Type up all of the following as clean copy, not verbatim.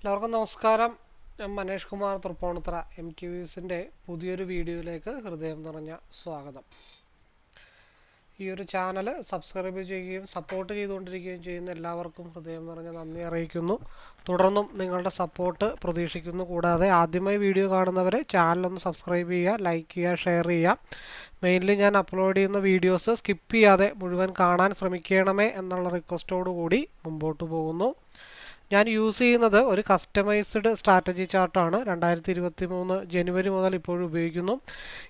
എല്ലാവർക്കും നമസ്കാരം. ഞാൻ മനേഷ് കുമാർ തൃപ്പൂണിത്തുറ MTVസിൻ്റെ പുതിയൊരു വീഡിയോയിലേക്ക് ഹൃദയം നിറഞ്ഞ സ്വാഗതം. ഈ ഒരു ചാനൽ സബ്സ്ക്രൈബ് ചെയ്യുകയും സപ്പോർട്ട് ചെയ്തുകൊണ്ടിരിക്കുകയും ചെയ്യുന്ന എല്ലാവർക്കും ഹൃദയം നിറഞ്ഞ നന്ദി അറിയിക്കുന്നു. തുടർന്നും നിങ്ങളുടെ സപ്പോർട്ട് പ്രതീക്ഷിക്കുന്നു. കൂടാതെ ആദ്യമായി വീഡിയോ കാണുന്നവരെ ചാനലൊന്ന് സബ്സ്ക്രൈബ് ചെയ്യുക, ലൈക്ക് ചെയ്യുക, ഷെയർ ചെയ്യുക. മെയിൻലി ഞാൻ അപ്ലോഡ് ചെയ്യുന്ന വീഡിയോസ് സ്കിപ്പ് ചെയ്യാതെ മുഴുവൻ കാണാൻ ശ്രമിക്കണമേ എന്നുള്ള റിക്വസ്റ്റോടു കൂടി മുമ്പോട്ട് പോകുന്നു. ഞാൻ യൂസ് ചെയ്യുന്നത് ഒരു കസ്റ്റമൈസ്ഡ് സ്ട്രാറ്റജി ചാർട്ടാണ്. 2023 ജനുവരി മുതൽ ഇപ്പോഴും ഉപയോഗിക്കുന്നു.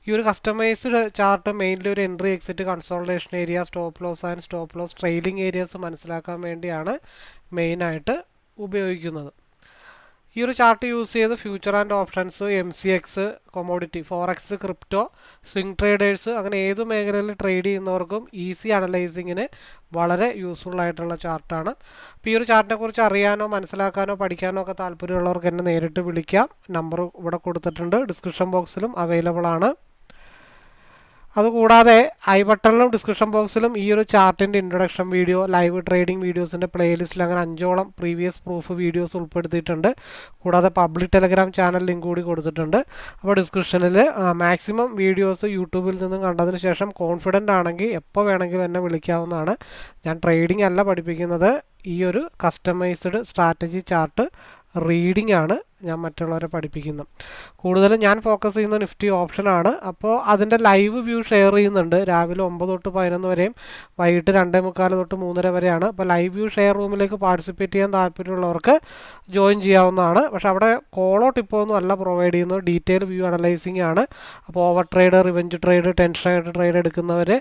ഈ ഒരു കസ്റ്റമൈസ്ഡ് ചാർട്ട് മെയിൻലി ഒരു entry, exit, consultation area, stop loss and stop loss trailing areas മനസ്സിലാക്കാൻ വേണ്ടിയാണ് മെയിനായിട്ട് ഉപയോഗിക്കുന്നത്. ഈ ഒരു ചാർട്ട് യൂസ് ചെയ്ത് future and options, MCX, commodity, forex, crypto, swing traders അങ്ങനെ ഏത് മേഖലയിൽ ട്രേഡ് ചെയ്യുന്നവർക്കും ഈസി അനലൈസിങ്ങിന് വളരെ യൂസ്ഫുൾ ആയിട്ടുള്ള ചാർട്ടാണ്. അപ്പോൾ ഈ ഒരു ചാർട്ടിനെ കുറിച്ച് അറിയാനോ മനസ്സിലാക്കാനോ പഠിക്കാനോ ഒക്കെ താല്പര്യമുള്ളവർക്ക് എന്നെ നേരിട്ട് വിളിക്കാം. നമ്പർ ഇവിടെ കൊടുത്തിട്ടുണ്ട്, ഡിസ്ക്രിപ്ഷൻ ബോക്സിലും അവൈലബിൾ ആണ്. അതുകൂടാതെ ഐ ബട്ടണിലും ഡിസ്ക്രിപ്ഷൻ ബോക്സിലും ഈ ഒരു ചാർട്ടിൻ്റെ ഇൻട്രൊഡക്ഷൻ വീഡിയോ, ലൈവ് ട്രേഡിംഗ് വീഡിയോസിൻ്റെ പ്ലേലിസ്റ്റിൽ അങ്ങനെ 5ഓളം പ്രീവിയസ് പ്രൂഫ് വീഡിയോസ് ഉൾപ്പെടുത്തിയിട്ടുണ്ട്. കൂടാതെ പബ്ലിക് ടെലഗ്രാം ചാനൽ ലിങ്ക് കൂടി കൊടുത്തിട്ടുണ്ട്. അപ്പോൾ ഡിസ്ക്രിപ്ഷനിൽ മാക്സിമം വീഡിയോസ് യൂട്യൂബിൽ നിന്നും കണ്ടതിന് ശേഷം കോൺഫിഡൻ്റ് ആണെങ്കിൽ എപ്പോൾ വേണമെങ്കിലും എന്നെ വിളിക്കാവുന്നതാണ്. ഞാൻ ട്രേഡിംഗ് അല്ല പഠിപ്പിക്കുന്നത്, ഈ ഒരു കസ്റ്റമൈസ്ഡ് സ്ട്രാറ്റജി ചാർട്ട് റീഡിംഗ് ആണ് ഞാൻ മറ്റുള്ളവരെ പഠിപ്പിക്കുന്നത്. കൂടുതലും ഞാൻ ഫോക്കസ് ചെയ്യുന്ന നിഫ്റ്റി ഓപ്ഷനാണ്. അപ്പോൾ അതിൻ്റെ ലൈവ് വ്യൂ ഷെയർ ചെയ്യുന്നുണ്ട്. രാവിലെ 9 തൊട്ട് 11 വരെയും വൈകിട്ട് 2:45 തൊട്ട് 3:30 വരെയാണ്. അപ്പോൾ ലൈവ് വ്യൂ ഷെയർ റൂമിലേക്ക് പാർട്ടിസിപ്പേറ്റ് ചെയ്യാൻ താല്പര്യമുള്ളവർക്ക് ജോയിൻ ചെയ്യാവുന്നതാണ്. പക്ഷേ അവിടെ കോളോ ടിപ്പോ ഒന്നും അല്ല പ്രൊവൈഡ് ചെയ്യുന്നത്, ഡീറ്റെയിൽ വ്യൂ അനലൈസിങ് ആണ്. അപ്പോൾ over trade, revenge trade, tension ആയിട്ട് ട്രേഡ് എടുക്കുന്നവർ,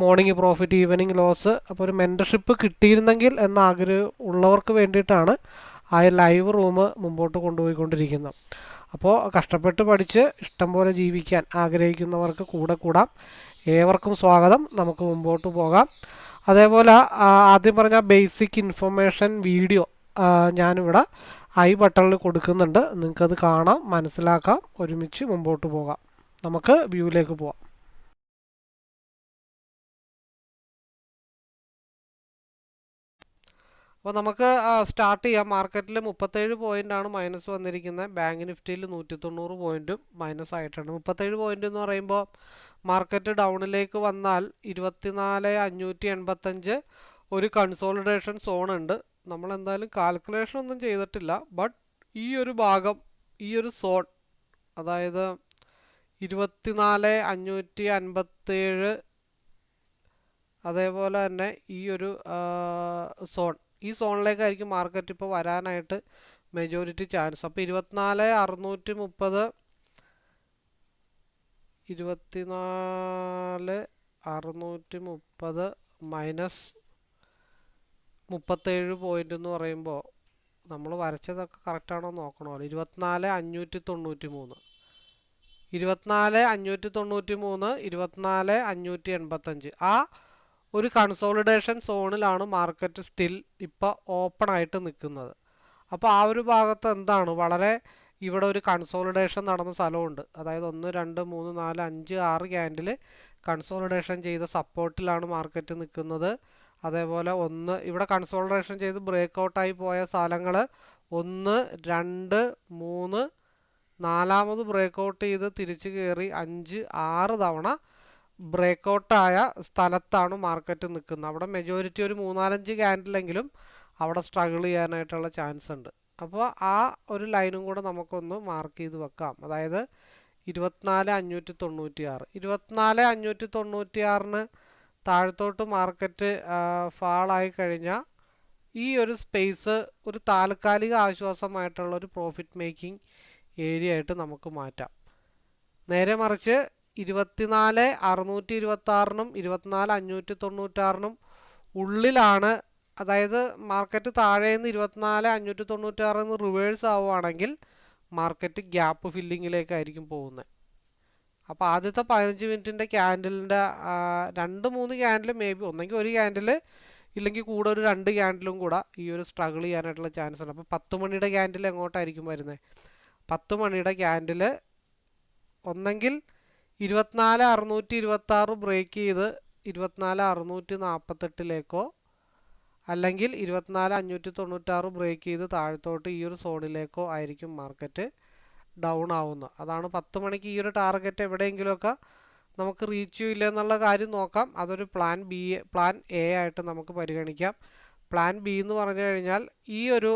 മോർണിംഗ് പ്രോഫിറ്റ്, ഈവനിങ് ലോസ്, അപ്പോൾ ഒരു മെൻറ്റർഷിപ്പ് കിട്ടിയിരുന്നെങ്കിൽ എന്ന ആഗ്രഹം ഉള്ളവർക്ക് വേണ്ടിയിട്ടാണ് ആ ലൈവ് റൂം മുമ്പോട്ട് കൊണ്ടുപോയിക്കൊണ്ടിരിക്കുന്നത്. അപ്പോൾ കഷ്ടപ്പെട്ട് പഠിച്ച് ഇഷ്ടം പോലെ ജീവിക്കാൻ ആഗ്രഹിക്കുന്നവർക്ക് കൂടെ കൂടാം. ഏവർക്കും സ്വാഗതം. നമുക്ക് മുമ്പോട്ട് പോകാം. അതേപോലെ ആദ്യം പറഞ്ഞ ബേസിക് ഇൻഫർമേഷൻ വീഡിയോ ഞാനിവിടെ ഐ ബട്ടണിൽ കൊടുക്കുന്നുണ്ട്. നിങ്ങൾക്കത് കാണാം, മനസ്സിലാക്കാം, ഒരുമിച്ച് മുമ്പോട്ട് പോകാം. നമുക്ക് വ്യൂവിലേക്ക് പോകാം. അപ്പോൾ നമുക്ക് സ്റ്റാർട്ട് ചെയ്യാം. മാർക്കറ്റിൽ 37 പോയിൻ്റാണ് മൈനസ് വന്നിരിക്കുന്നത്. ബാങ്ക് നിഫ്റ്റിയിൽ 190 പോയിൻറ്റും മൈനസ് ആയിട്ടുണ്ട്. 37 പോയിൻ്റ് എന്ന് പറയുമ്പോൾ മാർക്കറ്റ് ഡൗണിലേക്ക് വന്നാൽ 24,585 ഒരു കൺസോളിഡേഷൻ സോൺ ഉണ്ട്. നമ്മൾ എന്തായാലും കാൽക്കുലേഷൻ ഒന്നും ചെയ്തിട്ടില്ല. ബട്ട് ഈ ഒരു ഭാഗം, ഈ ഒരു സോൺ, അതായത് 24,557, അതേപോലെ തന്നെ ഈ ഒരു സോൺ, ഈ സോണിലേക്കായിരിക്കും മാർക്കറ്റ് ഇപ്പോൾ വരാനായിട്ട് മെജോറിറ്റി ചാൻസ്. അപ്പോൾ 24,630, 24,630 മൈനസ് 37 പോയിൻ്റ് എന്ന് പറയുമ്പോൾ നമ്മൾ വരച്ചതൊക്കെ കറക്റ്റാണോ നോക്കണമല്ലോ. 24,593, 24,593, 24,585 ആ ഒരു കൺസോളിഡേഷൻ സോണിലാണ് മാർക്കറ്റ് സ്റ്റിൽ ഇപ്പോൾ ഓപ്പൺ ആയിട്ട് നിൽക്കുന്നത്. അപ്പോൾ ആ ഒരു ഭാഗത്ത് എന്താണ്, വളരെ ഇവിടെ ഒരു കൺസോളിഡേഷൻ നടന്ന സ്ഥലമുണ്ട്. അതായത് 1, 2, 3, 4, 5, 6 ക്യാൻഡിൽ കൺസോളിഡേഷൻ ചെയ്ത സപ്പോർട്ടിലാണ് മാർക്കറ്റ് നിൽക്കുന്നത്. അതേപോലെ ഇവിടെ കൺസോളിഡേഷൻ ചെയ്ത് ബ്രേക്ക് ഔട്ടായി പോയ സ്ഥലങ്ങൾ 1, 2, 3, നാലാമത് ബ്രേക്ക് ഔട്ട് ചെയ്ത് തിരിച്ചു കയറി 5, 6 തവണ ബ്രേക്ക് ഔട്ടായ സ്ഥലത്താണ് മാർക്കറ്റ് നിൽക്കുന്നത്. അവിടെ മെജോറിറ്റി ഒരു 3-4 ക്യാൻഡിലെങ്കിലും അവിടെ സ്ട്രഗിൾ ചെയ്യാനായിട്ടുള്ള ചാൻസ് ഉണ്ട്. അപ്പോൾ ആ ഒരു ലൈനും കൂടെ നമുക്കൊന്ന് മാർക്ക് ചെയ്ത് വെക്കാം. അതായത് 24,596, 24,596 താഴത്തോട്ട് മാർക്കറ്റ് ഫാളായി കഴിഞ്ഞാൽ ഈ ഒരു സ്പേസ് ഒരു താൽക്കാലിക ആശ്വാസമായിട്ടുള്ള ഒരു പ്രോഫിറ്റ് മേക്കിംഗ് ഏരിയ ആയിട്ട് നമുക്ക് മാറ്റാം. നേരെ മറിച്ച് 24,626നും 24,596നും ഉള്ളിലാണ്, അതായത് മാർക്കറ്റ് താഴെ നിന്ന് 24,596 റിവേഴ്സ് ആവുകയാണെങ്കിൽ മാർക്കറ്റ് ഗ്യാപ്പ് ഫില്ലിങ്ങിലേക്കായിരിക്കും പോകുന്നത്. അപ്പോൾ ആദ്യത്തെ 15 മിനിറ്റിൻ്റെ ക്യാൻഡിലിൻ്റെ 2-3 ക്യാൻഡിൽ മേ ബി ഒന്നെങ്കിൽ ഒരു ക്യാൻഡിൽ, ഇല്ലെങ്കിൽ കൂടെ ഒരു 2 ക്യാൻഡിലും കൂടെ ഈ ഒരു സ്ട്രഗിൾ ചെയ്യാനായിട്ടുള്ള ചാൻസ് ഉണ്ട്. അപ്പോൾ 10 മണിയുടെ ക്യാൻഡിൽ എങ്ങോട്ടായിരിക്കും വരുന്നത്? 10 മണിയുടെ ക്യാൻഡിൽ ഒന്നെങ്കിൽ 24,626 ബ്രേക്ക് ചെയ്ത് 24,648 അല്ലെങ്കിൽ 24,596 ബ്രേക്ക് ചെയ്ത് താഴത്തോട്ട് ഈ ഒരു സോണിലേക്കോ ആയിരിക്കും മാർക്കറ്റ് ഡൗൺ ആവുന്നത്. അതാണ് 10 മണിക്ക് ഈ ഒരു ടാർഗറ്റ് എവിടെയെങ്കിലുമൊക്കെ നമുക്ക് റീച്ച് ചെയ്യില്ല എന്നുള്ള കാര്യം നോക്കാം. അതൊരു പ്ലാൻ എ ആയിട്ട് നമുക്ക് പരിഗണിക്കാം. പ്ലാൻ ബി എന്ന് പറഞ്ഞു കഴിഞ്ഞാൽ ഈ ഒരു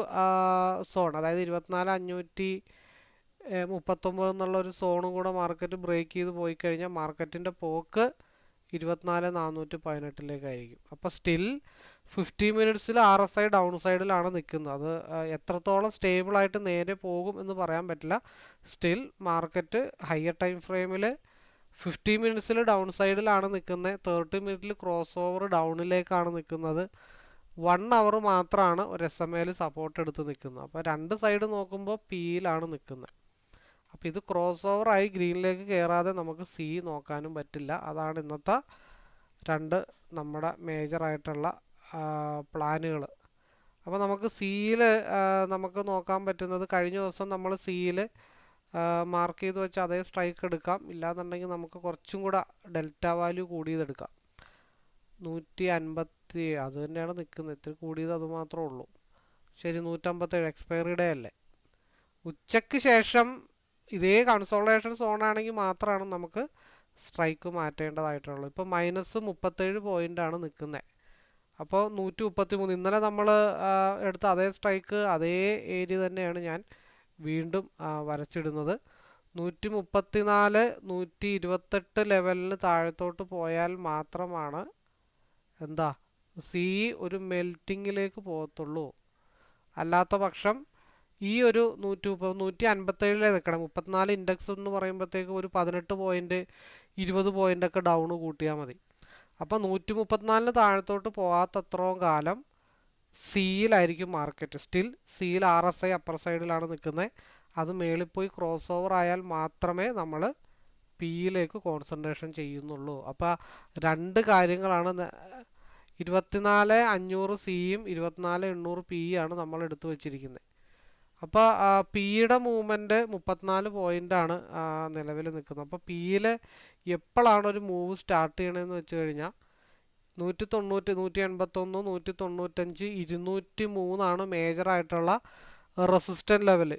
സോൺ, അതായത് 24,539 എന്നുള്ള ഒരു സോണും കൂടെ മാർക്കറ്റ് ബ്രേക്ക് ചെയ്ത് പോയി കഴിഞ്ഞാൽ മാർക്കറ്റിൻ്റെ പോക്ക് 24,418 അപ്പോൾ സ്റ്റിൽ 50 മിനിറ്റ്സിൽ RSI ഡൗൺ സൈഡിലാണ് നിൽക്കുന്നത്. അത് എത്രത്തോളം സ്റ്റേബിളായിട്ട് നേരെ പോകും എന്ന് പറയാൻ പറ്റില്ല. സ്റ്റിൽ മാർക്കറ്റ് ഹയർ ടൈം ഫ്രെയിമിൽ 50 മിനിറ്റ്സിൽ ഡൗൺ സൈഡിലാണ് നിൽക്കുന്നത്. 30 മിനിറ്റിൽ ക്രോസ് ഓവർ ഡൗണിലേക്കാണ് നിൽക്കുന്നത്. 1 അവർ മാത്രമാണ് ഒരു SMA സപ്പോർട്ട് എടുത്ത് നിൽക്കുന്നത്. അപ്പോൾ രണ്ട് സൈഡ് നോക്കുമ്പോൾ പിയിലാണ് നിൽക്കുന്നത്. അപ്പോൾ ഇത് ക്രോസ് ഓവറായി ഗ്രീനിലേക്ക് കയറാതെ നമുക്ക് സി നോക്കാനും പറ്റില്ല. അതാണ് ഇന്നത്തെ രണ്ട് നമ്മുടെ മേജറായിട്ടുള്ള പ്ലാനുകൾ. അപ്പോൾ നമുക്ക് സിയിൽ നമുക്ക് നോക്കാൻ പറ്റുന്നത്, കഴിഞ്ഞ ദിവസം നമ്മൾ സിയിൽ മാർക്ക് ചെയ്ത് വെച്ച് അതേ സ്ട്രൈക്ക് എടുക്കാം. ഇല്ലാന്നുണ്ടെങ്കിൽ നമുക്ക് കുറച്ചും കൂടെ ഡെൽറ്റ വാല്യൂ കൂടിയതെടുക്കാം. 150 അത് തന്നെയാണ് നിൽക്കുന്നത്. ഇത്തിരി കൂടിയത് അത് മാത്രമേ ഉള്ളൂ. ശരി, 157 എക്സ്പയറി ഡേ അല്ലേ. ഉച്ചയ്ക്ക് ശേഷം ഇതേ കൺസോൾട്ടേഷൻ സോണാണെങ്കിൽ മാത്രമാണ് നമുക്ക് സ്ട്രൈക്ക് മാറ്റേണ്ടതായിട്ടുള്ളൂ. ഇപ്പോൾ -37 പോയിൻ്റാണ് നിൽക്കുന്നത്. അപ്പോൾ 133 ഇന്നലെ നമ്മൾ എടുത്ത അതേ സ്ട്രൈക്ക് അതേ ഏരിയ തന്നെയാണ് ഞാൻ വീണ്ടും വരച്ചിടുന്നത്. 134 128 ലെവലിന് താഴത്തോട്ട് പോയാൽ മാത്രമാണ് എന്താ സി ഒരു മെൽറ്റിങ്ങിലേക്ക് പോകത്തുള്ളൂ. അല്ലാത്ത പക്ഷം ഈ ഒരു 157 നിൽക്കണം. 34 ഇൻഡെക്സ് എന്ന് പറയുമ്പോഴത്തേക്ക് ഒരു 18 പോയിൻ്റ് 20 പോയിൻ്റൊക്കെ ഡൗൺ കൂട്ടിയാൽ മതി. അപ്പോൾ 134 താഴത്തോട്ട് പോകാത്തത്രയും കാലം സിയിലായിരിക്കും മാർക്കറ്റ്. സ്റ്റിൽ സിയിൽ RSI അപ്പർ സൈഡിലാണ് നിൽക്കുന്നത്. അത് മേളിൽ പോയി ക്രോസ് ഓവർ ആയാൽ മാത്രമേ നമ്മൾ പിയിലേക്ക് കോൺസെൻട്രേഷൻ ചെയ്യുന്നുള്ളൂ. അപ്പോൾ രണ്ട് കാര്യങ്ങളാണ്. 24,500 സിയും 24,800 പിയാണ് നമ്മൾ എടുത്തു വച്ചിരിക്കുന്നത്. അപ്പോൾ പിയുടെ മൂവ്മെൻറ്റ് 34 പോയിൻ്റാണ് നിലവിൽ നിൽക്കുന്നത്. അപ്പോൾ പിയിൽ എപ്പോഴാണ് ഒരു മൂവ് സ്റ്റാർട്ട് ചെയ്യണമെന്ന് വെച്ച് കഴിഞ്ഞാൽ 190 181 195 203 മേജറായിട്ടുള്ള റെസിസ്റ്റൻ്റ് ലെവൽ.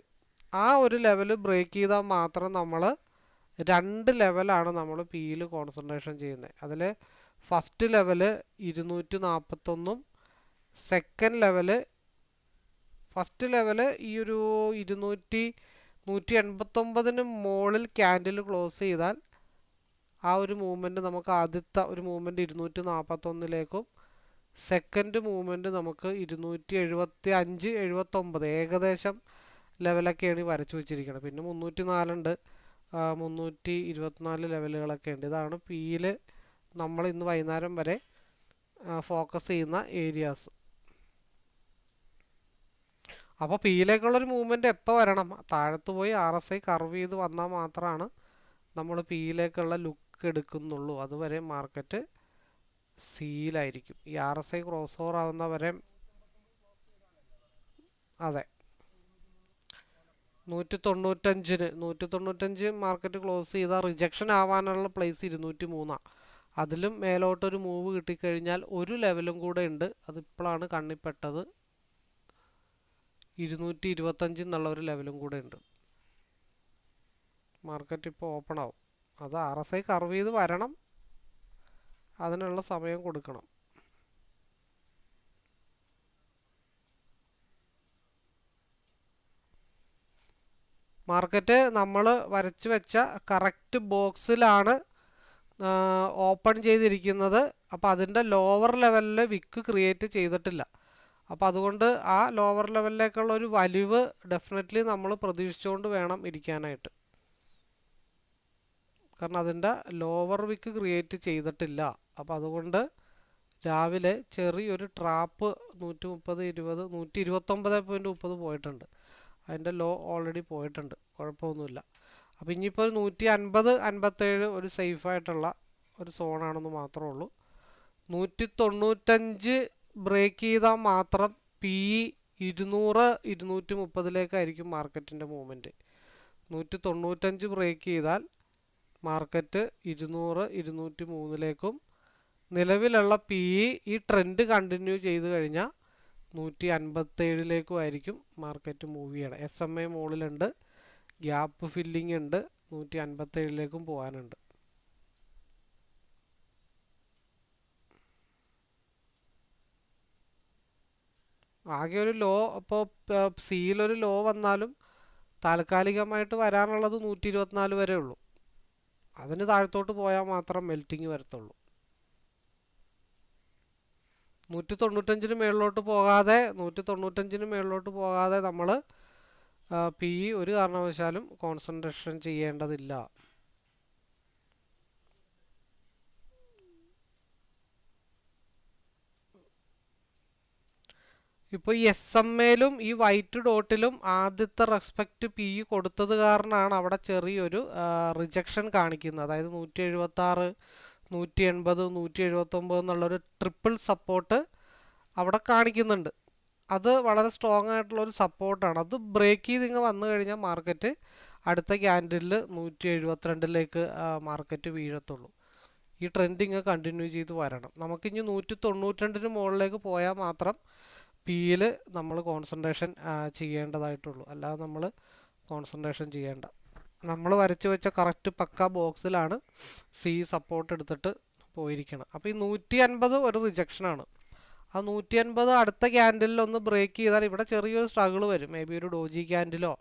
ആ ഒരു ലെവൽ ബ്രേക്ക് ചെയ്താൽ മാത്രം നമ്മൾ രണ്ട് ലെവലാണ് നമ്മൾ പിയിൽ കോൺസെൻട്രേഷൻ ചെയ്യുന്നത്. അതിൽ first level 241, second level first level ഈ ഒരു 189 മുകളിൽ ക്യാൻഡിൽ ക്ലോസ് ചെയ്താൽ ആ ഒരു മൂവ്മെൻറ്റ് നമുക്ക് ആദ്യത്തെ ഒരു മൂവ്മെൻറ്റ് 241ലേക്കും സെക്കൻഡ് മൂവ്മെൻറ്റ് നമുക്ക് 275 79 ഏകദേശം ലെവലൊക്കെയാണ് വരച്ചു വെച്ചിരിക്കുന്നത്. പിന്നെ 304 ഉണ്ട്, 324 ലെവലുകളൊക്കെ ഉണ്ട്. ഇതാണ് പിയിൽ നമ്മൾ ഇന്ന് വൈകുന്നേരം വരെ ഫോക്കസ് ചെയ്യുന്ന ഏരിയാസ്. അപ്പോൾ പിയിലേക്കുള്ളൊരു മൂവ്മെൻറ്റ് എപ്പോൾ വരണം? താഴത്ത് പോയി RSI കർവ് ചെയ്ത് വന്നാൽ മാത്രമാണ് നമ്മൾ പിയിലേക്കുള്ള ലുക്ക് എടുക്കുന്നുള്ളൂ. അതുവരെ മാർക്കറ്റ് സിയിലായിരിക്കും. ഈ RSI ക്രോസ് ഓവർ ആവുന്നവരെ അതെ 195 മാർക്കറ്റ് ക്ലോസ് ചെയ്താൽ റിജക്ഷൻ ആവാനുള്ള പ്ലേസ് 203. അതിലും മേലോട്ടൊരു മൂവ് കിട്ടിക്കഴിഞ്ഞാൽ ഒരു ലെവലും കൂടെ ഉണ്ട്. അതിപ്പോഴാണ് കണ്ണിപ്പെട്ടത്. 225 എന്നുള്ള ഒരു ലെവലും കൂടെ ഉണ്ട്. മാർക്കറ്റ് ഇപ്പോൾ ഓപ്പൺ ആവും. അത് RSI കർവ് ചെയ്ത് വരണം, അതിനുള്ള സമയം കൊടുക്കണം. മാർക്കറ്റ് നമ്മൾ വരച്ചു വെച്ച കറക്റ്റ് ബോക്സിലാണ് ഓപ്പൺ ചെയ്തിരിക്കുന്നത്. അപ്പോൾ അതിൻ്റെ ലോവർ ലെവലിൽ വിക്ക് ക്രിയേറ്റ് ചെയ്തിട്ടില്ല. അപ്പോൾ അതുകൊണ്ട് ആ ലോവർ ലെവലിലേക്കുള്ള ഒരു വലിവ് ഡെഫിനറ്റ്ലി നമ്മൾ പ്രതീക്ഷിച്ചുകൊണ്ട് വേണം ഇരിക്കാനായിട്ട്. കാരണം അതിൻ്റെ ലോവർ വിക്ക് ക്രിയേറ്റ് ചെയ്തിട്ടില്ല. അപ്പോൾ അതുകൊണ്ട് രാവിലെ ചെറിയൊരു ട്രാപ്പ് 130 20 129.30 പോയിട്ടുണ്ട്. അതിൻ്റെ ലോ ഓൾറെഡി പോയിട്ടുണ്ട്, കുഴപ്പമൊന്നുമില്ല. അപ്പോൾ ഇനിയിപ്പോൾ 150 57 ഒരു സേഫായിട്ടുള്ള ഒരു സോണാണെന്ന് മാത്രമേ ഉള്ളൂ. 195 ബ്രേക്ക് ചെയ്താൽ മാത്രം പി 200 230ലേക്കായിരിക്കും മാർക്കറ്റിൻ്റെ മൂവ്മെൻറ്റ്. 195 ബ്രേക്ക് ചെയ്താൽ മാർക്കറ്റ് 200 203ലേക്കും നിലവിലുള്ള പി ഈ ട്രെൻഡ് കണ്ടിന്യൂ ചെയ്ത് കഴിഞ്ഞാൽ 157 ആയിരിക്കും മാർക്കറ്റ് മൂവ് ചെയ്യണം. SMA മുകളിലുണ്ട്, ഗ്യാപ്പ് ഫില്ലിംഗ് ഉണ്ട്, 157 പോകാനുണ്ട്. ആകെ ഒരു ലോ, അപ്പോൾ സിയിലൊരു ലോ വന്നാലും താൽക്കാലികമായിട്ട് വരാനുള്ളത് 124 വരെ ഉള്ളൂ. അതിന് താഴത്തോട്ട് പോയാൽ മാത്രം മെൽറ്റിങ് വരത്തുള്ളൂ. 195 മേളിലോട്ട് പോകാതെ നമ്മൾ PE ഒരു കാരണവശാലും കോൺസെൻട്രേഷൻ ചെയ്യേണ്ടതില്ല. ഇപ്പോൾ ഈ SMA-ലും ഈ വൈറ്റ് ഡോട്ടിലും ആദ്യത്തെ റെസ്പെക്റ്റ് PE കൊടുത്തത് കാരണമാണ് അവിടെ ചെറിയൊരു റിജക്ഷൻ കാണിക്കുന്നത്. അതായത് 176, 180, 179 എന്നുള്ളൊരു ട്രിപ്പിൾ സപ്പോർട്ട് അവിടെ കാണിക്കുന്നുണ്ട്. അത് വളരെ സ്ട്രോങ് ആയിട്ടുള്ളൊരു സപ്പോർട്ടാണ്. അത് ബ്രേക്ക് ചെയ്ത് ഇങ്ങ് വന്നു കഴിഞ്ഞാൽ മാർക്കറ്റ് അടുത്ത ക്യാൻഡിലിൽ 172 മാർക്കറ്റ് വീഴത്തുള്ളൂ. ഈ ട്രെൻഡ് ഇങ്ങ് കണ്ടിന്യൂ ചെയ്ത് വരണം. നമുക്കിനി 192 മുകളിലേക്ക് പോയാൽ മാത്രം PEയിൽ നമ്മൾ കോൺസെൻട്രേഷൻ ചെയ്യേണ്ടതായിട്ടുള്ളൂ. അല്ലാതെ നമ്മൾ കോൺസെൻട്രേഷൻ ചെയ്യേണ്ട. നമ്മൾ വരച്ചു വെച്ച കറക്റ്റ് പക്ക ബോക്സിലാണ് C സപ്പോർട്ട് എടുത്തിട്ട് പോയിരിക്കണം. അപ്പോൾ ഈ 150 ഒരു റിജക്ഷനാണ്. ആ 150 അടുത്ത ക്യാൻഡിലിൽ ഒന്ന് ബ്രേക്ക് ചെയ്താൽ ഇവിടെ ചെറിയൊരു സ്ട്രഗിൾ വരും. മേ ബി ഒരു ഡോജി ക്യാൻഡിലോ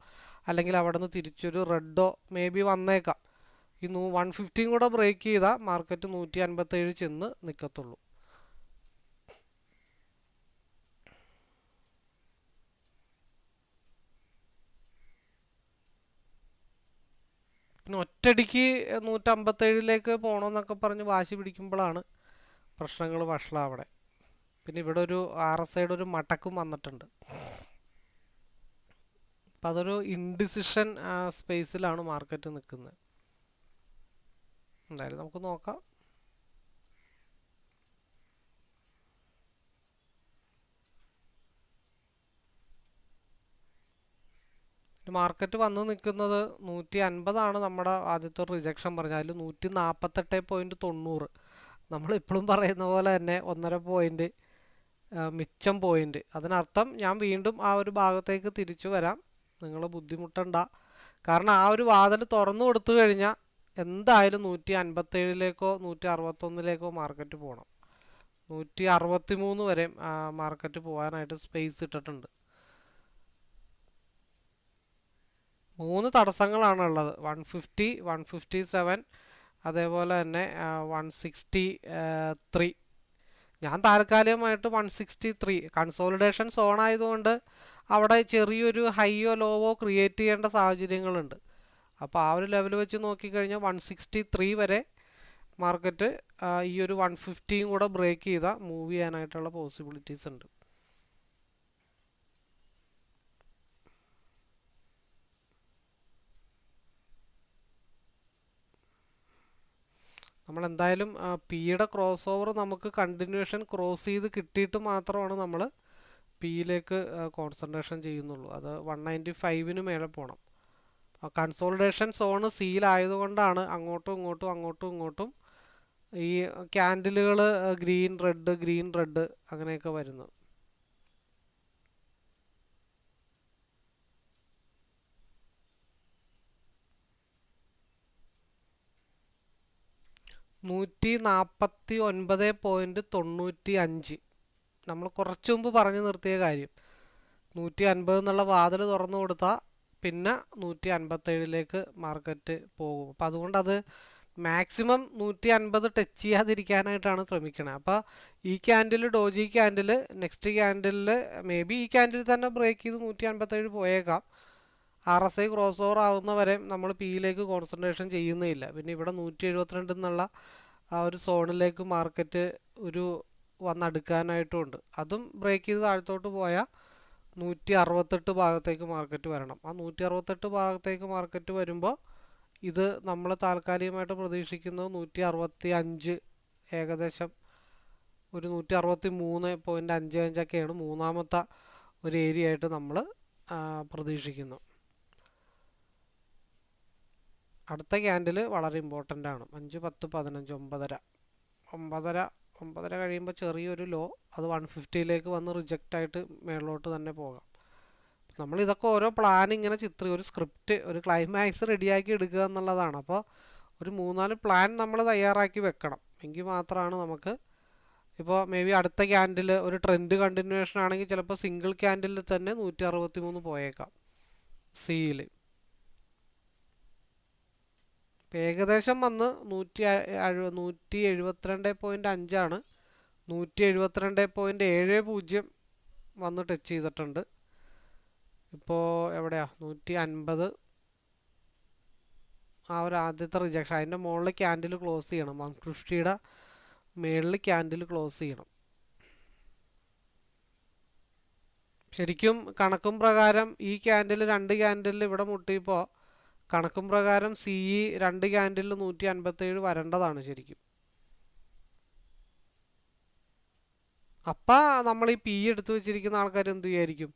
അല്ലെങ്കിൽ അവിടെ നിന്ന് തിരിച്ചൊരു റെഡോ മേ ബി വന്നേക്കാം. ഈ 150 കൂടെ ബ്രേക്ക് ചെയ്താൽ മാർക്കറ്റ് 157 ചെന്ന് നിൽക്കത്തുള്ളൂ. പിന്നെ ഒറ്റയടിക്ക് 157 പോകണമെന്നൊക്കെ പറഞ്ഞ് വാശി പിടിക്കുമ്പോഴാണ് പ്രശ്നങ്ങൾ വഷളാവിടെ. പിന്നെ ഇവിടെ ഒരു RSIയുടെ ഒരു മടക്കും വന്നിട്ടുണ്ട്. അപ്പം അതൊരു ഇൻഡിസിഷൻ സ്പേസിലാണ് മാർക്കറ്റ് നിൽക്കുന്നത്. എന്തായാലും നമുക്ക് നോക്കാം. മാർക്കറ്റ് വന്ന് നിൽക്കുന്നത് 150 നമ്മുടെ ആദ്യത്തെ റിജക്ഷൻ പറഞ്ഞാൽ 148.90. നമ്മളിപ്പോഴും പറയുന്ന പോലെ തന്നെ 1.5 പോയിൻ്റ് മിച്ചം പോയിൻ്റ്. അതിനർത്ഥം ഞാൻ വീണ്ടും ആ ഒരു ഭാഗത്തേക്ക് തിരിച്ചു വരാം, നിങ്ങൾ ബുദ്ധിമുട്ടണ്ട. കാരണം ആ ഒരു വാതിൽ തുറന്നു കൊടുത്തു കഴിഞ്ഞാൽ എന്തായാലും 157 161 മാർക്കറ്റ് പോകണം. 163 വരെ മാർക്കറ്റ് പോകാനായിട്ട് സ്പേസ് ഇട്ടിട്ടുണ്ട്. 3 തടസ്സങ്ങളാണുള്ളത്. 150, 157, അതേപോലെ തന്നെ 163. ഞാൻ താൽക്കാലികമായിട്ട് 163 കൺസോളിഡേഷൻ സോൺ ആയതുകൊണ്ട് അവിടെ ചെറിയൊരു ഹൈയോ ലോവോ ക്രിയേറ്റ് ചെയ്യേണ്ട സാഹചര്യങ്ങളുണ്ട്. അപ്പോൾ ആ ഒരു ലെവൽ വെച്ച് നോക്കിക്കഴിഞ്ഞാൽ 163 വരെ മാർക്കറ്റ് ഈ ഒരു 150 കൂടെ ബ്രേക്ക് ചെയ്താൽ മൂവ് ചെയ്യാനായിട്ടുള്ള പോസിബിലിറ്റീസ് ഉണ്ട്. നമ്മളെന്തായാലും പിയുടെ ക്രോസ് ഓവർ നമുക്ക് കണ്ടിന്യൂഷൻ ക്രോസ് ചെയ്ത് കിട്ടിയിട്ട് മാത്രമാണ് നമ്മൾ പിയിലേക്ക് കോൺസെൻട്രേഷൻ ചെയ്യുന്നുള്ളൂ. അത് 195 മേലെ പോകണം. കൺസോളിഡേഷൻ സോണ് സീലായതുകൊണ്ടാണ് അങ്ങോട്ടും ഇങ്ങോട്ടും ഈ ക്യാൻഡിലുകൾ ഗ്രീൻ റെഡ് അങ്ങനെയൊക്കെ വരുന്നത്. $149.95 നമ്മൾ കുറച്ച് മുമ്പ് പറഞ്ഞു നിർത്തിയ കാര്യം. 150 എന്നുള്ള വാതിൽ തുറന്നു കൊടുത്താൽ പിന്നെ 157 മാർക്കറ്റ് പോകും. അപ്പോൾ അതുകൊണ്ട് അത് മാക്സിമം 150 ടച്ച് ചെയ്യാതിരിക്കാനായിട്ടാണ് ശ്രമിക്കണത്. അപ്പോൾ ഈ ക്യാൻഡിൽ ഡോജി ക്യാൻഡിൽ നെക്സ്റ്റ് ക്യാൻഡിലിൽ മേ ബി ഈ ക്യാൻഡിൽ തന്നെ ബ്രേക്ക് ചെയ്ത് 157 പോയേക്കാം. RSI ക്രോസ് ഓവർ ആവുന്നവരെ നമ്മൾ പിയിലേക്ക് കോൺസെൻട്രേഷൻ ചെയ്യുന്നില്ല. പിന്നെ ഇവിടെ 172 എന്നുള്ള ആ ഒരു സോണിലേക്ക് മാർക്കറ്റ് ഒരു വന്നെടുക്കാനായിട്ടുമുണ്ട്. അതും ബ്രേക്ക് ചെയ്ത് താഴത്തോട്ട് പോയാൽ 168 ഭാഗത്തേക്ക് മാർക്കറ്റ് വരണം. ആ 168 ഭാഗത്തേക്ക് മാർക്കറ്റ് വരുമ്പോൾ ഇത് നമ്മൾ താൽക്കാലികമായിട്ട് പ്രതീക്ഷിക്കുന്നത് 165, ഏകദേശം ഒരു 163.55 മൂന്നാമത്തെ ഒരു ഏരിയ ആയിട്ട് നമ്മൾ പ്രതീക്ഷിക്കുന്നു. അടുത്ത ക്യാൻഡിൽ വളരെ ഇമ്പോർട്ടൻ്റ് ആണ്. 5, 10, 15, 9.5 9:30 കഴിയുമ്പോൾ ചെറിയൊരു ലോ, അത് 150ലേക്ക് വന്ന് റിജക്റ്റ് ആയിട്ട് മേളിലോട്ട് തന്നെ പോകാം. നമ്മളിതൊക്കെ ഓരോ പ്ലാൻ ഇങ്ങനെ ഒരു സ്ക്രിപ്റ്റ്, ഒരു ക്ലൈമാക്സ് റെഡിയാക്കി എടുക്കുക എന്നുള്ളതാണ്. അപ്പോൾ ഒരു 3-4 പ്ലാൻ നമ്മൾ തയ്യാറാക്കി വെക്കണം. എങ്കിൽ മാത്രമാണ് നമുക്ക്, ഇപ്പോൾ മേ ബി അടുത്ത ക്യാൻഡിൽ ഒരു ട്രെൻഡ് കണ്ടിന്യൂവേഷൻ ആണെങ്കിൽ ചിലപ്പോൾ സിംഗിൾ ക്യാൻഡിലിൽ തന്നെ 163 പോയേക്കാം സിയിൽ. ഏകദേശം വന്ന് 172.5 172.70 വന്ന് ടച്ച് ചെയ്തിട്ടുണ്ട്. ഇപ്പോൾ എവിടെയാ 150 ആ ഒരു ആദ്യത്തെ റിജക്ഷൻ, അതിൻ്റെ മുകളിൽ ക്യാൻഡിൽ ക്ലോസ് ചെയ്യണം. 150യുടെ മുകളിൽ ക്യാൻഡിൽ ക്ലോസ് ചെയ്യണം. ശരിക്കും കണക്കും പ്രകാരം ഈ ക്യാൻഡിൽ 2 ക്യാൻഡിൽ ഇവിടെ മുട്ടിയപ്പോൾ കണക്കും പ്രകാരം CE 2 ക്യാൻഡിൽ 157 വരേണ്ടതാണ് ശരിക്കും. അപ്പം നമ്മൾ ഈ പി എടുത്ത് വെച്ചിരിക്കുന്ന ആൾക്കാർ എന്ത് വിചാരിക്കും,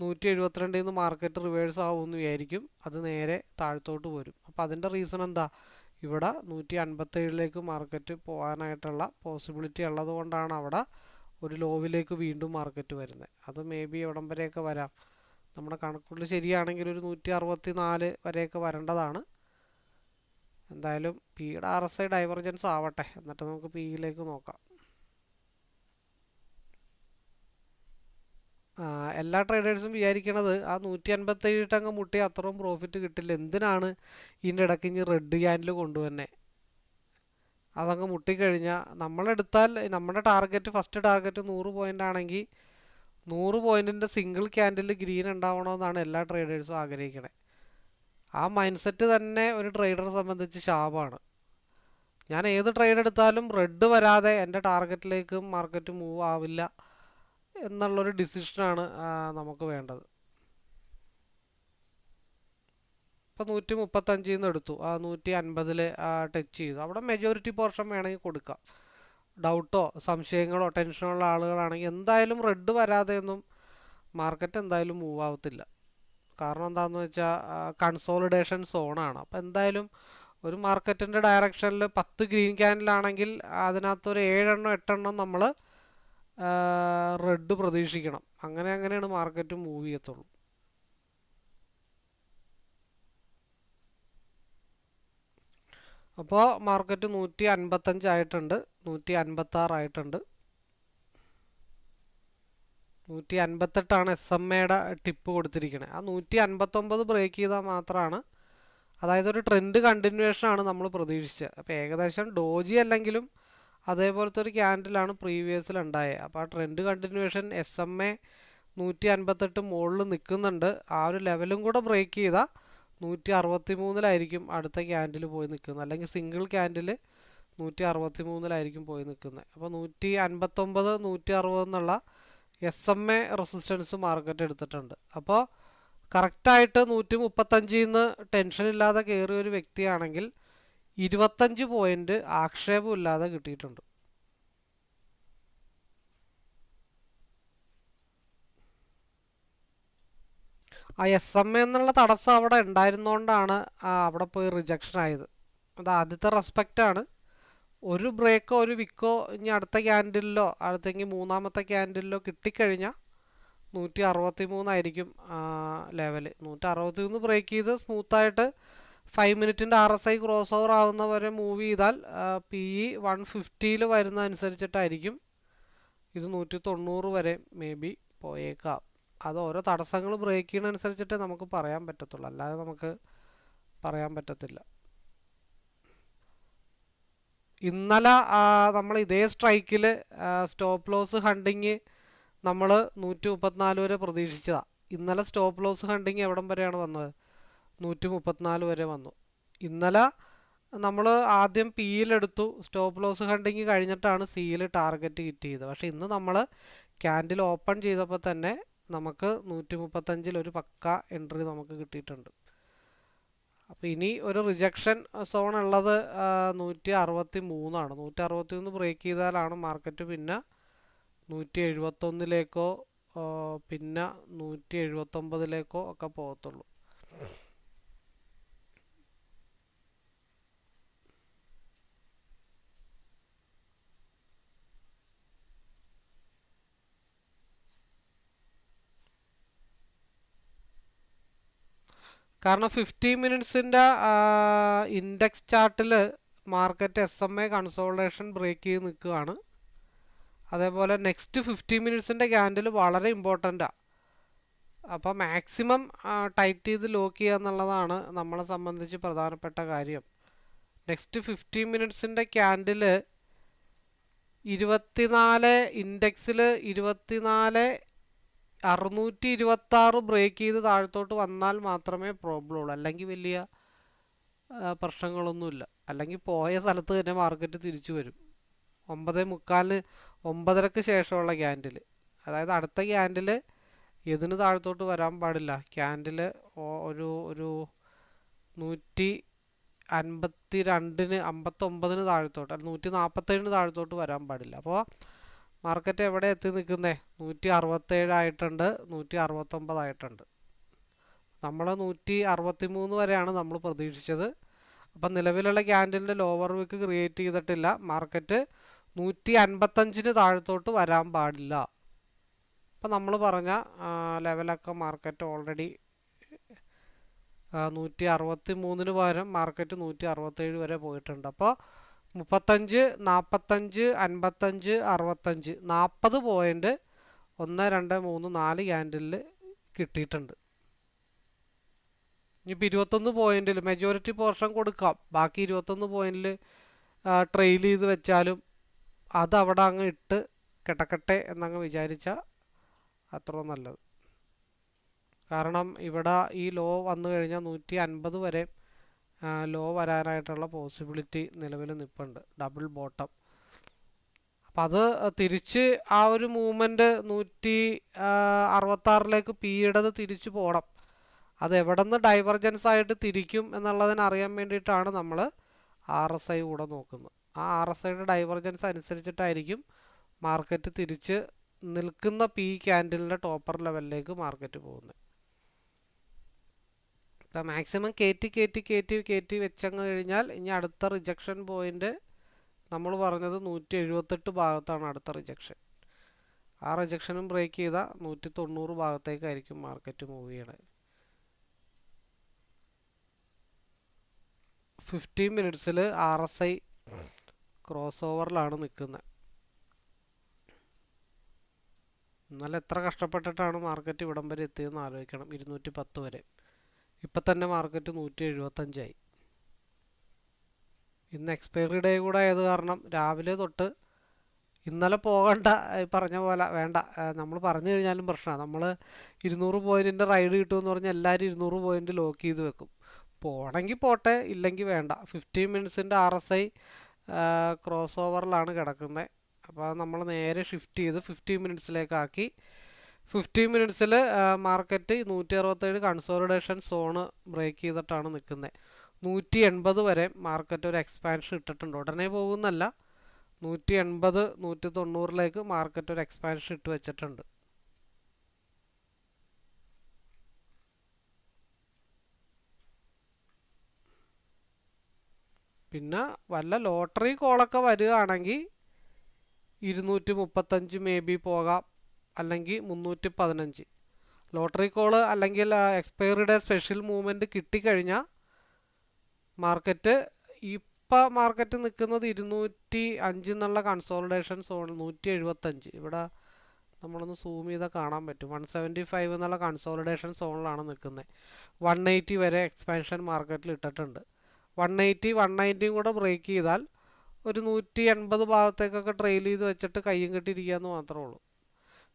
172 നിന്ന് മാർക്കറ്റ് റിവേഴ്സ് ആവുമെന്ന് വിചാരിക്കും, അത് നേരെ താഴത്തോട്ട് വരും. അപ്പം അതിൻ്റെ റീസൺ എന്താ, ഇവിടെ 157ലേക്ക് മാർക്കറ്റ് പോകാനായിട്ടുള്ള പോസിബിലിറ്റി ഉള്ളത് കൊണ്ടാണ് അവിടെ ഒരു ലോവിലേക്ക് വീണ്ടും മാർക്കറ്റ് വരുന്നത്. അത് മേ ബി എവിടം വരെയൊക്കെ വരാം, നമ്മുടെ കണക്കുകളിൽ ശരിയാണെങ്കിൽ ഒരു 164 വരെയൊക്കെ വരേണ്ടതാണ്. എന്തായാലും പിയുടെ RSI ഡൈവർജൻസ് ആവട്ടെ, എന്നിട്ട് നമുക്ക് പിയിലേക്ക് നോക്കാം. എല്ലാ ട്രേഡേഴ്സും വിചാരിക്കണത് ആ 157 അങ്ങ് മുട്ടി അത്രയും പ്രോഫിറ്റ് കിട്ടില്ല, എന്തിനാണ് ഇതിൻ്റെ ഇടയ്ക്ക് ഇനി റെഡ് ക്യാൻഡിൽ കൊണ്ടുവന്നെ. അതങ്ങ് മുട്ടിക്കഴിഞ്ഞാൽ നമ്മളെടുത്താൽ നമ്മുടെ ടാർഗറ്റ്, ഫസ്റ്റ് ടാർഗറ്റ് 100 പോയിൻ്റ് ആണെങ്കിൽ 100 പോയിൻറ്റിൻ്റെ സിംഗിൾ ക്യാൻഡിൽ ഗ്രീൻ ഉണ്ടാവണമെന്നാണ് എല്ലാ ട്രേഡേഴ്സും ആഗ്രഹിക്കണേ. ആ മൈൻഡ് സെറ്റ് തന്നെ ഒരു ട്രേഡറെ സംബന്ധിച്ച് ശാപമാണ്. ഞാൻ ഏത് ട്രേഡ് എടുത്താലും റെഡ് വരാതെ എൻ്റെ ടാർഗറ്റിലേക്ക് മാർക്കറ്റ് മൂവ് ആവില്ല എന്നുള്ളൊരു ഡിസിഷനാണ് നമുക്ക് വേണ്ടത്. ഇപ്പോൾ 135 എടുത്തു, ആ 150 ടച്ച് ചെയ്തു, അവിടെ മെജോറിറ്റി പോർഷൻ വേണമെങ്കിൽ കൊടുക്കാം. ഡൗട്ടോ സംശയങ്ങളോ ടെൻഷനുള്ള ആളുകളാണെങ്കിൽ എന്തായാലും റെഡ് വരാതെയൊന്നും മാർക്കറ്റ് എന്തായാലും മൂവ് ആവത്തില്ല. കാരണം എന്താണെന്ന് വെച്ചാൽ കൺസോളിഡേഷൻ സോണാണ്. അപ്പോൾ എന്തായാലും ഒരു മാർക്കറ്റിൻ്റെ ഡയറക്ഷനിൽ 10 ഗ്രീൻ ക്യാൻഡിലാണെങ്കിൽ അതിനകത്തൊരു 7-8 നമ്മൾ റെഡ് പ്രതീക്ഷിക്കണം. അങ്ങനെയാണ് മാർക്കറ്റ് മൂവ് ചെയ്യത്തുള്ളൂ. അപ്പോൾ മാർക്കറ്റ് 155 ആയിട്ടുണ്ട്, 156 ആയിട്ടുണ്ട്. 158 SMA ടിപ്പ് കൊടുത്തിരിക്കുന്നത്. ആ 159 ബ്രേക്ക് ചെയ്താൽ മാത്രമാണ്, അതായത് ഒരു ട്രെൻഡ് കണ്ടിന്യൂവേഷനാണ് നമ്മൾ പ്രതീക്ഷിച്ചത്. അപ്പോൾ ഏകദേശം ഡോജി അല്ലെങ്കിലും അതേപോലത്തെ ഒരു ക്യാൻഡിലാണ് പ്രീവിയസിൽ ഉണ്ടായത്. അപ്പോൾ ആ ട്രെൻഡ് കണ്ടിന്യൂവേഷൻ SMA 158 മുകളിൽ നിൽക്കുന്നുണ്ട്. ആ ഒരു ലെവലും കൂടെ ബ്രേക്ക് ചെയ്താൽ 163 അടുത്ത ക്യാൻഡിൽ പോയി നിൽക്കുന്നത്, അല്ലെങ്കിൽ സിംഗിൾ ക്യാൻഡിൽ 163 പോയി നിൽക്കുന്നത്. അപ്പോൾ 159 160 എന്നുള്ള SMA റെസിസ്റ്റൻസ് മാർക്കറ്റ് എടുത്തിട്ടുണ്ട്. അപ്പോൾ കറക്റ്റായിട്ട് 135 ടെൻഷൻ ഇല്ലാതെ കയറിയ ഒരു വ്യക്തിയാണെങ്കിൽ 25 പോയിൻ്റ് ആക്ഷേപമില്ലാതെ കിട്ടിയിട്ടുണ്ട്. ആ SMA എന്നുള്ള തടസ്സം അവിടെ ഉണ്ടായിരുന്നുകൊണ്ടാണ് അവിടെ പോയി റിജക്ഷൻ ആയത്. അത് ആദ്യത്തെ റെസ്പെക്റ്റാണ്. ഒരു ബ്രേക്കോ ഒരു വിക്കോ ഇനി അടുത്ത ക്യാൻഡിലോ അടുത്തെങ്കിൽ മൂന്നാമത്തെ ക്യാൻഡിലോ കിട്ടിക്കഴിഞ്ഞാൽ 163 ലെവൽ. 163 ബ്രേക്ക് ചെയ്ത് സ്മൂത്തായിട്ട് 5 മിനിറ്റിൻ്റെ RSI ക്രോസ് ഓവർ ആവുന്നവരെ മൂവ് ചെയ്താൽ PE 150 വരുന്നതനുസരിച്ചിട്ടായിരിക്കും ഇത് 190 വരെ മേ ബി പോയേക്കാം. അത് ഓരോ തടസ്സങ്ങൾ ബ്രേക്ക് ചെയ്യുന്നതനുസരിച്ചിട്ടേ നമുക്ക് പറയാൻ പറ്റത്തുള്ളൂ, അല്ലാതെ നമുക്ക് പറയാൻ പറ്റത്തില്ല. ഇന്നലെ നമ്മൾ ഇതേ സ്ട്രൈക്കിൽ സ്റ്റോപ്പ് ലോസ് ഹണ്ടിങ് നമ്മൾ 134 വരെ പ്രതീക്ഷിച്ചതാണ്. ഇന്നലെ സ്റ്റോപ്പ് ലോസ് ഹണ്ടിങ് എവിടം വരെയാണ് വന്നത്, 134 വരെ വന്നു. ഇന്നലെ നമ്മൾ ആദ്യം പിയിലെടുത്തു, സ്റ്റോപ്പ് ലോസ് ഹണ്ടിങ് കഴിഞ്ഞിട്ടാണ് സിയിൽ ടാർഗറ്റ് ഹിറ്റ് ചെയ്തത്. പക്ഷേ ഇന്ന് നമ്മൾ ക്യാൻഡിൽ ഓപ്പൺ ചെയ്തപ്പോൾ തന്നെ നമുക്ക് 135 ഒരു പക്ക എൻട്രി നമുക്ക് കിട്ടിയിട്ടുണ്ട്. അപ്പോൾ ഇനി ഒരു റിജക്ഷൻ സോൺ ഉള്ളത് 163 163 ബ്രേക്ക് ചെയ്താലാണ് മാർക്കറ്റ് പിന്നെ 171 പിന്നെ 179 ഒക്കെ പോകത്തുള്ളൂ. കാരണം 15 മിനിറ്റ്സിൻ്റെ ഇൻഡെക്സ് ചാർട്ടിൽ മാർക്കറ്റ് SMA കൺസോൾട്ടേഷൻ ബ്രേക്ക് ചെയ്ത് നിൽക്കുകയാണ്. അതേപോലെ നെക്സ്റ്റ് 15 മിനിറ്റ്സിൻ്റെ ക്യാൻഡിൽ വളരെ ഇമ്പോർട്ടൻ്റാണ്. അപ്പോൾ മാക്സിമം ടൈറ്റ് ചെയ്ത് ലോക്ക് ചെയ്യുക എന്നുള്ളതാണ് നമ്മളെ സംബന്ധിച്ച് പ്രധാനപ്പെട്ട കാര്യം. നെക്സ്റ്റ് 15 മിനിറ്റ്സിൻ്റെ ക്യാൻഡിൽ 24 ഇൻഡെക്സിൽ 24,626 ബ്രേക്ക് ചെയ്ത് താഴത്തോട്ട് വന്നാൽ മാത്രമേ പ്രോബ്ലം ഉള്ളൂ. അല്ലെങ്കിൽ വലിയ പ്രശ്നങ്ങളൊന്നുമില്ല. അല്ലെങ്കിൽ പോയ സ്ഥലത്ത് തന്നെ മാർക്കറ്റ് തിരിച്ചു വരും. 9:45 9:30ക്ക് ശേഷമുള്ള ക്യാൻഡിൽ, അതായത് അടുത്ത ക്യാൻഡിൽ ഇതിന് താഴത്തോട്ട് വരാൻ പാടില്ല. ക്യാൻഡിൽ ഒരു 152-ന് 59-ന് താഴത്തോട്ട്, അല്ല 147-ന് താഴത്തോട്ട് വരാൻ പാടില്ല. അപ്പോൾ മാർക്കറ്റ് എവിടെ എത്തി നിൽക്കുന്നത്? 167 ആയിട്ടുണ്ട്, 169 ആയിട്ടുണ്ട്. നമ്മൾ 163 വരെയാണ് നമ്മൾ പ്രതീക്ഷിച്ചത്. അപ്പം നിലവിലുള്ള ക്യാൻഡിലിൻ്റെ ലോവർ വിക്ക് ക്രിയേറ്റ് ചെയ്തിട്ടില്ല. മാർക്കറ്റ് 155-ന് താഴത്തോട്ട് വരാൻ പാടില്ല. അപ്പോൾ നമ്മൾ പറഞ്ഞ ലെവലൊക്കെ മാർക്കറ്റ് ഓൾറെഡി 163-ന് പകരം മാർക്കറ്റ് 167 വരെ പോയിട്ടുണ്ട്. അപ്പോൾ 35, 45, 55, 65 40 പോയിൻ്റ് 1, 2, 3, 4 ക്യാൻഡിലിൽ കിട്ടിയിട്ടുണ്ട്. ഇനിയിപ്പോൾ 21 പോയിന്റിൽ മെജോറിറ്റി പോർഷൻ കൊടുക്കാം. ബാക്കി 21 പോയിന്റിൽ ട്രെയിൽ ചെയ്ത് വെച്ചാലും അത് അവിടെ അങ്ങ് ഇട്ട് കിടക്കട്ടെ എന്നങ്ങ് വിചാരിച്ചാൽ അത്ര നല്ലത്. കാരണം ഇവിടെ ഈ ലോ വന്നു കഴിഞ്ഞാൽ 150 വരെ ലോ വരാനായിട്ടുള്ള പോസിബിലിറ്റി നിലവിൽ നിൽപ്പുണ്ട്, ഡബിൾ ബോട്ടം. അപ്പം അത് തിരിച്ച് ആ ഒരു മൂവ്മെൻറ്റ് 166-ലേക്ക് പീയിടത് തിരിച്ചു പോകണം. അത് എവിടെ നിന്ന് ഡൈവർജൻസ് ആയിട്ട് തിരിക്കും എന്നുള്ളതിന് അറിയാൻ വേണ്ടിയിട്ടാണ് നമ്മൾ RSI കൂടെ നോക്കുന്നത്. ആ RSIയുടെ ഡൈവർജൻസ് അനുസരിച്ചിട്ടായിരിക്കും മാർക്കറ്റ് തിരിച്ച് നിൽക്കുന്ന പി ക്യാൻഡിലിൻ്റെ ടോപ്പർ ലെവലിലേക്ക് മാർക്കറ്റ് പോകുന്നത്. ഇപ്പം മാക്സിമം കയറ്റി വെച്ചങ്ങ് കഴിഞ്ഞാൽ ഇനി അടുത്ത റിജക്ഷൻ പോയിൻ്റ് നമ്മൾ പറഞ്ഞത് 178 ഭാഗത്താണ് അടുത്ത റിജക്ഷൻ. ആ റിജക്ഷനും ബ്രേക്ക് ചെയ്താൽ 190 ഭാഗത്തേക്കായിരിക്കും മാർക്കറ്റ് മൂവ് ചെയ്യണത്. 15 മിനിറ്റ്സിൽ RSI ക്രോസ് ഓവറിലാണ് നിൽക്കുന്നത്. എന്നാലും എത്ര കഷ്ടപ്പെട്ടിട്ടാണ് മാർക്കറ്റ് ഇവിടം വരെ എത്തിയെന്ന് ആലോചിക്കണം. 210 വരെ. ഇപ്പം തന്നെ മാർക്കറ്റ് 175 ആയി. ഇന്ന് എക്സ്പയറി ഡേ കൂടെ ആയത് കാരണം രാവിലെ തൊട്ട് ഇന്നലെ പോകണ്ട, പറഞ്ഞ പോലെ വേണ്ട, നമ്മൾ പറഞ്ഞു കഴിഞ്ഞാലും പ്രശ്നമാണ്. നമ്മൾ 200 പോയിൻറ്റിൻ്റെ റൈഡ് കിട്ടുമെന്ന് പറഞ്ഞാൽ എല്ലാവരും 200 പോയിൻറ്റ് ലോക്ക് ചെയ്ത് വെക്കും. പോകണമെങ്കിൽ പോട്ടെ, ഇല്ലെങ്കിൽ വേണ്ട. 15 മിനിറ്റ്സിൻ്റെ RSI ക്രോസ് ഓവറിലാണ് കിടക്കുന്നത്. അപ്പോൾ നമ്മൾ നേരെ ഷിഫ്റ്റ് ചെയ്ത് 15 മിനിറ്റ്സിലേക്കാക്കി. 15 മിനിറ്റ്സിൽ മാർക്കറ്റ് 167 കൺസോളിഡേഷൻ സോണ് ബ്രേക്ക് ചെയ്തിട്ടാണ് നിൽക്കുന്നത്. 180 വരെ മാർക്കറ്റ് ഒരു എക്സ്പാൻഷൻ ഇട്ടിട്ടുണ്ട്. ഉടനെ പോകുന്നല്ല, 180 190-ലേക്ക് മാർക്കറ്റ് ഒരു എക്സ്പാൻഷൻ ഇട്ട് വെച്ചിട്ടുണ്ട്. പിന്നെ വല്ല ലോട്ടറി കോളൊക്കെ വരികയാണെങ്കിൽ 235 മേ ബി പോകാം, അല്ലെങ്കിൽ 315. ലോട്ടറി കോള് അല്ലെങ്കിൽ എക്സ്പയറി ഡേ സ്പെഷ്യൽ മൂവ്മെൻറ്റ് കിട്ടിക്കഴിഞ്ഞാൽ മാർക്കറ്റ് ഇപ്പോൾ മാർക്കറ്റ് നിൽക്കുന്നത് 205 എന്നുള്ള കൺസോളിഡേഷൻ സോൺ 175. ഇവിടെ നമ്മളൊന്ന് സൂം ചെയ്താൽ കാണാൻ പറ്റും. 175 എന്നുള്ള കൺസോളിഡേഷൻ സോണിലാണ് നിൽക്കുന്നത്. 180 വരെ എക്സ്പാൻഷൻ മാർക്കറ്റിൽ ഇട്ടിട്ടുണ്ട്. 180 190 കൂടെ ബ്രേക്ക് ചെയ്താൽ ഒരു 180 ഭാഗത്തേക്കൊക്കെ ട്രെയിൽ ചെയ്ത് വെച്ചിട്ട് കയ്യും കെട്ടിയിരിക്കാമെന്ന് മാത്രമേ ഉള്ളൂ.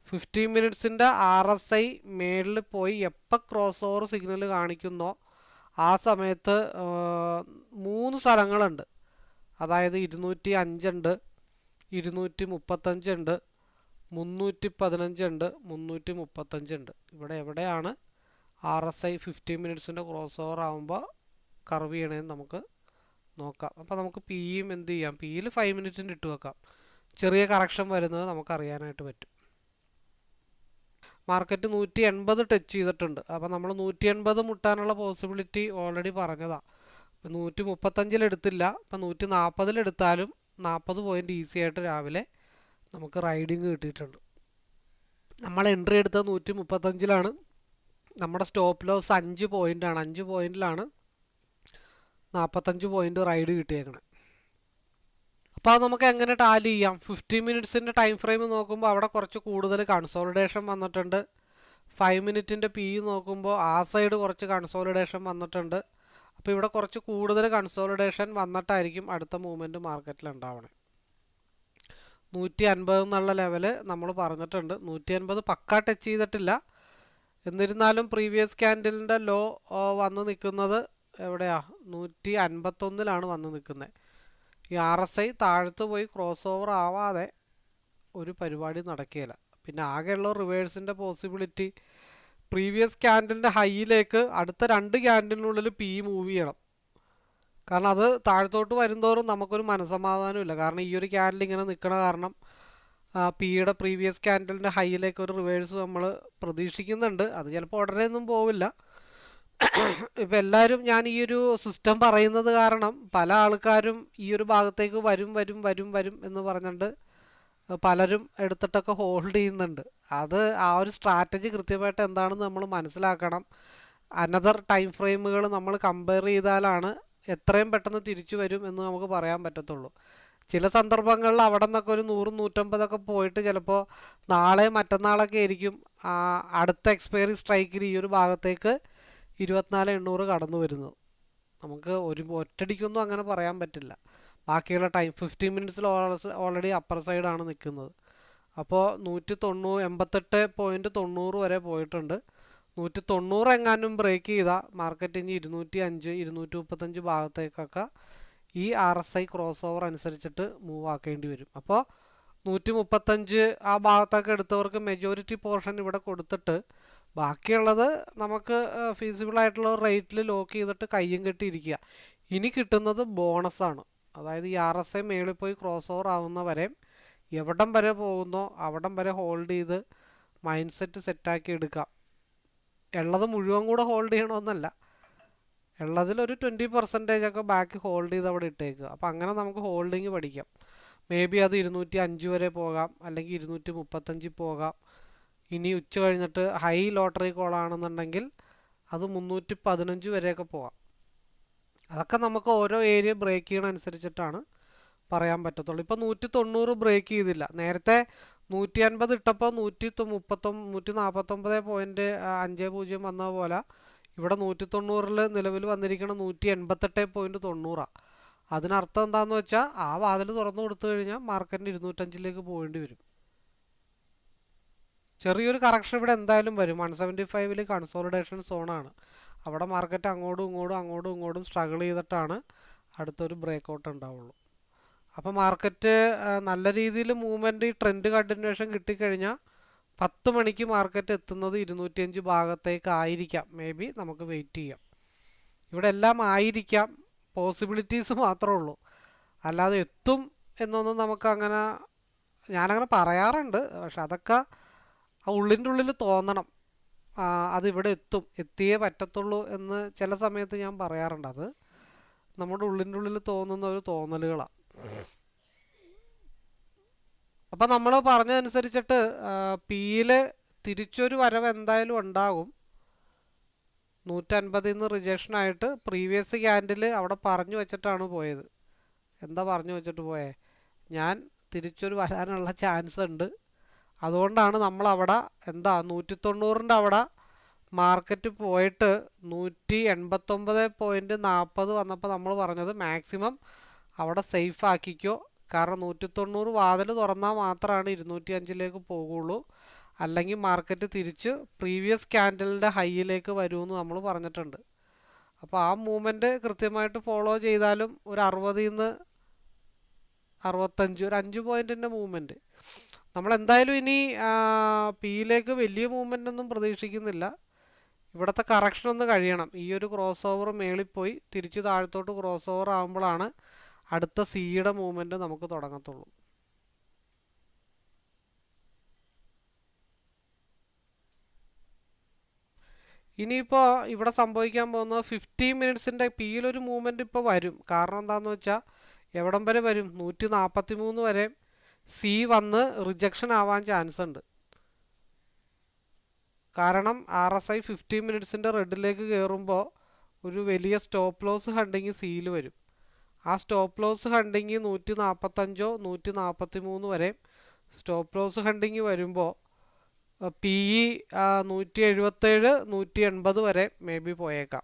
15 മിനിറ്റ്സിൻ്റെ RSI മേളിൽ പോയി എപ്പോൾ ക്രോസ് ഓവർ സിഗ്നൽ കാണിക്കുന്നോ ആ സമയത്ത് 3 സ്ഥലങ്ങളുണ്ട്. അതായത് 205 ഉണ്ട്, 235 ഉണ്ട്, 315 ഉണ്ട്, 335 ഉണ്ട്. ഇവിടെ എവിടെയാണ് RSI 15 മിനിറ്റ്സിൻ്റെ ക്രോസ് ഓവർ ആകുമ്പോൾ കർവ് ചെയ്യണമെന്ന് നമുക്ക് നോക്കാം. അപ്പോൾ നമുക്ക് പിയും എന്ത് ചെയ്യാം, പിയിൽ 5 മിനിറ്റിൻ്റെ ഇട്ട് വെക്കാം. ചെറിയ കറക്ഷൻ വരുന്നത് നമുക്കറിയാനായിട്ട് പറ്റും. മാർക്കറ്റ് 180 ടച്ച് ചെയ്തിട്ടുണ്ട്. അപ്പോൾ നമ്മൾ 180 മുട്ടാനുള്ള പോസിബിലിറ്റി ഓൾറെഡി പറഞ്ഞതാണ്. ഇപ്പം 135 എടുത്തില്ല, ഇപ്പം 140 എടുത്താലും 40 പോയിൻ്റ് ഈസി ആയിട്ട് രാവിലെ നമുക്ക് റൈഡിങ് കിട്ടിയിട്ടുണ്ട്. നമ്മൾ എൻട്രി എടുത്തത് 135-ലാണ്. നമ്മുടെ സ്റ്റോപ്പ് ലോസ് 5 പോയിൻ്റാണ്. 5 പോയിൻറ്റിലാണ് 45 പോയിൻ്റ് റൈഡ് കിട്ടിയേക്കണേ. അപ്പോൾ അത് നമുക്ക് എങ്ങനെ ടാലി ചെയ്യാം? 15 മിനിറ്റ്സിൻ്റെ ടൈം ഫ്രെയിം നോക്കുമ്പോൾ അവിടെ കുറച്ച് കൂടുതൽ കൺസോളിഡേഷൻ വന്നിട്ടുണ്ട്. 5 മിനിറ്റിൻ്റെ പി നോക്കുമ്പോൾ ആ സൈഡ് കുറച്ച് കൺസോളിഡേഷൻ വന്നിട്ടുണ്ട്. അപ്പോൾ ഇവിടെ കുറച്ച് കൂടുതൽ കൺസോളിഡേഷൻ വന്നിട്ടായിരിക്കും അടുത്ത മൂവ്മെൻറ്റ് മാർക്കറ്റിൽ ഉണ്ടാവണേ. 150 എന്നുള്ള ലെവല് നമ്മൾ പറഞ്ഞിട്ടുണ്ട്. 150 പക്ക ടച്ച് ചെയ്തിട്ടില്ല. എന്നിരുന്നാലും പ്രീവിയസ് ക്യാൻഡിലിൻ്റെ ലോ വന്ന് നിൽക്കുന്നത് എവിടെയാണ്? 151 വന്ന് നിൽക്കുന്നത്. ഈ RSI താഴത്ത് പോയി ക്രോസ് ഓവർ ആവാതെ ഒരു പരിപാടി നടക്കുകയില്ല. പിന്നെ ആകെയുള്ള റിവേഴ്സിൻ്റെ പോസിബിലിറ്റി പ്രീവിയസ് ക്യാൻഡിലിൻ്റെ ഹൈയിലേക്ക് അടുത്ത 2 ക്യാൻഡിലിനുള്ളിൽ പി മൂവ് ചെയ്യണം. കാരണം അത് താഴത്തോട്ട് വരുന്തോറും നമുക്കൊരു മനസ്സമാധാനമില്ല. കാരണം ഈ ഒരു ക്യാൻഡിൽ ഇങ്ങനെ നിൽക്കണ കാരണം പിയുടെ പ്രീവിയസ് ക്യാൻഡിലിൻ്റെ ഹൈയിലേക്ക് ഒരു റിവേഴ്സ് നമ്മൾ പ്രതീക്ഷിക്കുന്നുണ്ട്. അത് ചിലപ്പോൾ ഉടനെ ഒന്നും പോവില്ല. ഇപ്പം എല്ലാവരും ഞാൻ ഈ ഒരു സിസ്റ്റം പറയുന്നത് കാരണം പല ആൾക്കാരും ഈ ഒരു ഭാഗത്തേക്ക് വരും വരും വരും വരും എന്ന് പറഞ്ഞിട്ട് പലരും എടുത്തിട്ടൊക്കെ ഹോൾഡ് ചെയ്യുന്നുണ്ട്. അത് ആ ഒരു സ്ട്രാറ്റജി കൃത്യമായിട്ട് എന്താണെന്ന് നമ്മൾ മനസ്സിലാക്കണം. അനദർ ടൈം ഫ്രെയിമുകൾ നമ്മൾ കമ്പയർ ചെയ്താലാണ് എത്രയും പെട്ടെന്ന് തിരിച്ചു വരും എന്ന് നമുക്ക് പറയാൻ പറ്റത്തുള്ളൂ. ചില സന്ദർഭങ്ങളിൽ അവിടെ നിന്നൊക്കെ ഒരു 100-150 പോയിട്ട് ചിലപ്പോൾ നാളെ മറ്റന്നാളൊക്കെ ആയിരിക്കും അടുത്ത എക്സ്പയറി സ്ട്രൈക്കിൽ ഈ ഒരു ഭാഗത്തേക്ക് 24,800 കടന്നു വരുന്നത്. നമുക്ക് ഒറ്റടിക്കൊന്നും അങ്ങനെ പറയാൻ പറ്റില്ല. ബാക്കിയുള്ള ടൈം 15 മിനിറ്റ്സിൽ ഓൾറെഡി അപ്പർ സൈഡാണ് നിൽക്കുന്നത്. അപ്പോൾ 188.90 വരെ പോയിട്ടുണ്ട്. 190 എങ്ങാനും ബ്രേക്ക് ചെയ്താൽ മാർക്കറ്റ് ഇനി 205, 235 ഭാഗത്തേക്കൊക്കെ ഈ RSI ക്രോസ് ഓവർ അനുസരിച്ചിട്ട് മൂവ് ആക്കേണ്ടി വരും. അപ്പോൾ 135 ആ ഭാഗത്തൊക്കെ എടുത്തവർക്ക് മെജോറിറ്റി പോർഷൻ ഇവിടെ കൊടുത്തിട്ട് ബാക്കിയുള്ളത് നമുക്ക് ഫീസിബിളായിട്ടുള്ള റേറ്റിൽ ലോക്ക് ചെയ്തിട്ട് കയ്യും കെട്ടിയിരിക്കുക. ഇനി കിട്ടുന്നത് ബോണസാണ്. അതായത് ഈ RSI മേളിൽ പോയി ക്രോസ് ഓവർ ആവുന്നവരെ എവിടം വരെ പോകുന്നോ അവിടം വരെ ഹോൾഡ് ചെയ്ത് മൈൻഡ് സെറ്റാക്കി എടുക്കാം. ഉള്ളത് മുഴുവൻ കൂടെ ഹോൾഡ് ചെയ്യണമെന്നല്ല, ഉള്ളതിലൊരു 20% ബാക്കി ഹോൾഡ് ചെയ്ത് അവിടെ ഇട്ടേക്കുക. അപ്പോൾ അങ്ങനെ നമുക്ക് ഹോൾഡിങ് പഠിക്കാം. മേ ബി അത് 205 വരെ പോകാം, അല്ലെങ്കിൽ 235 പോകാം. ഇനി ഉച്ച കഴിഞ്ഞിട്ട് ഹൈ ലോട്ടറി കോളാണെന്നുണ്ടെങ്കിൽ അത് 315 വരെയൊക്കെ പോകാം. അതൊക്കെ നമുക്ക് ഓരോ ഏരിയ ബ്രേക്ക് ചെയ്യണനുസരിച്ചിട്ടാണ് പറയാൻ പറ്റത്തുള്ളൂ. ഇപ്പോൾ 190 ബ്രേക്ക് ചെയ്തില്ല. നേരത്തെ 150 ഇട്ടപ്പോൾ 149.50 വന്ന പോലെ ഇവിടെ 190 നിലവിൽ വന്നിരിക്കണം 188.90. അതിനർത്ഥം എന്താണെന്ന് വെച്ചാൽ ആ വാതിൽ തുറന്നു കൊടുത്തു കഴിഞ്ഞാൽ മാർക്കറ്റിന് 205 പോകേണ്ടി വരും. ചെറിയൊരു കറക്ഷൻ ഇവിടെ എന്തായാലും വരും. 175 കൺസോളിഡേഷൻ സോണാണ്. അവിടെ മാർക്കറ്റ് അങ്ങോട്ടും ഇങ്ങോട്ടും സ്ട്രഗിൾ ചെയ്തിട്ടാണ് അടുത്തൊരു ബ്രേക്ക് ഔട്ട് ഉണ്ടാവുള്ളൂ. അപ്പോൾ മാർക്കറ്റ് നല്ല രീതിയിൽ മൂവ്മെൻറ്റ് ഈ ട്രെൻഡ് കണ്ടിന്യൂഷൻ കിട്ടിക്കഴിഞ്ഞാൽ 10 മണിക്ക് മാർക്കറ്റ് എത്തുന്നത് 205 ഭാഗത്തേക്കായിരിക്കാം. മേ ബി നമുക്ക് വെയിറ്റ് ചെയ്യാം. ഇവിടെ എല്ലാം ആയിരിക്കാം, പോസിബിലിറ്റീസ് മാത്രമേ ഉള്ളൂ. അല്ലാതെ എത്തും എന്നൊന്നും നമുക്കങ്ങനെ ഞാനങ്ങനെ പറയാറുണ്ട്. പക്ഷെ അതൊക്കെ ആ ഉള്ളിൻ്റെ ഉള്ളിൽ തോന്നണം, അതിവിടെ എത്തിയേ പറ്റത്തുള്ളൂ എന്ന് ചില സമയത്ത് ഞാൻ പറയാറുണ്ട്. അത് നമ്മുടെ ഉള്ളിൻ്റെ ഉള്ളിൽ തോന്നുന്ന ഒരു തോന്നലുകളാണ്. അപ്പോൾ നമ്മൾ പറഞ്ഞതനുസരിച്ചിട്ട് പിയിൽ തിരിച്ചൊരു വരവ് എന്തായാലും ഉണ്ടാകും. 150 റിജക്ഷനായിട്ട് പ്രീവിയസ് ക്യാൻഡിൽ അവിടെ പറഞ്ഞു വെച്ചിട്ടാണ് പോയത്. എന്താ പറഞ്ഞു വെച്ചിട്ട് പോയേ? ഞാൻ തിരിച്ചൊരു വരാനുള്ള ചാൻസ് ഉണ്ട്, അതുകൊണ്ടാണ് നമ്മളവിടെ 190 അവിടെ മാർക്കറ്റ് പോയിട്ട് 189.40 വന്നപ്പോൾ നമ്മൾ പറഞ്ഞത് മാക്സിമം അവിടെ സേഫ് ആക്കിക്കോ. കാരണം 190 വാതിൽ തുറന്നാൽ മാത്രമാണ് 205 പോകുള്ളൂ. അല്ലെങ്കിൽ മാർക്കറ്റ് തിരിച്ച് പ്രീവിയസ് ക്യാൻഡലിൻ്റെ ഹൈയിലേക്ക് വരുമെന്ന് നമ്മൾ പറഞ്ഞിട്ടുണ്ട്. അപ്പോൾ ആ മൂവ്മെൻറ്റ് കൃത്യമായിട്ട് ഫോളോ ചെയ്താലും ഒരു 60 65 ഒരു 5 പോയിൻറ്റിൻ്റെ മൂവ്മെൻറ്റ് നമ്മളെന്തായാലും ഇനി പിയിലേക്ക് വലിയ മൂവ്മെൻ്റ് ഒന്നും പ്രതീക്ഷിക്കുന്നില്ല. ഇവിടുത്തെ കറക്ഷൻ ഒന്ന് കഴിയണം. ഈ ഒരു ക്രോസ് ഓവർ മേളിൽ പോയി തിരിച്ച് താഴത്തോട്ട് ക്രോസ് ഓവർ ആകുമ്പോഴാണ് അടുത്ത സിയുടെ മൂവ്മെൻറ്റ് നമുക്ക് തുടങ്ങത്തുള്ളൂ. ഇനിയിപ്പോൾ ഇവിടെ സംഭവിക്കാൻ പോകുന്നത് 15 മിനിറ്റ്സിൻ്റെ പിയിലൊരു മൂവ്മെൻറ്റ് ഇപ്പോൾ വരും. കാരണം എന്താണെന്ന് വെച്ചാൽ എവിടം വരെ വരും? 143 വരെ സി വന്ന് റിജക്ഷൻ ആവാൻ ചാൻസ് ഉണ്ട്. കാരണം RSI 15 മിനിറ്റ്സിൻ്റെ റെഡിലേക്ക് കയറുമ്പോൾ ഒരു വലിയ സ്റ്റോപ്പ് ലോസ് ഹണ്ടിങ് സീൽ വരും. ആ സ്റ്റോപ്പ് ലോസ് ഹണ്ടിങ് 145 143 വരെ സ്റ്റോപ്പ് ലോസ് ഹണ്ടിങ് വരുമ്പോൾ PE 177 180 വരെ മേ ബി പോയേക്കാം.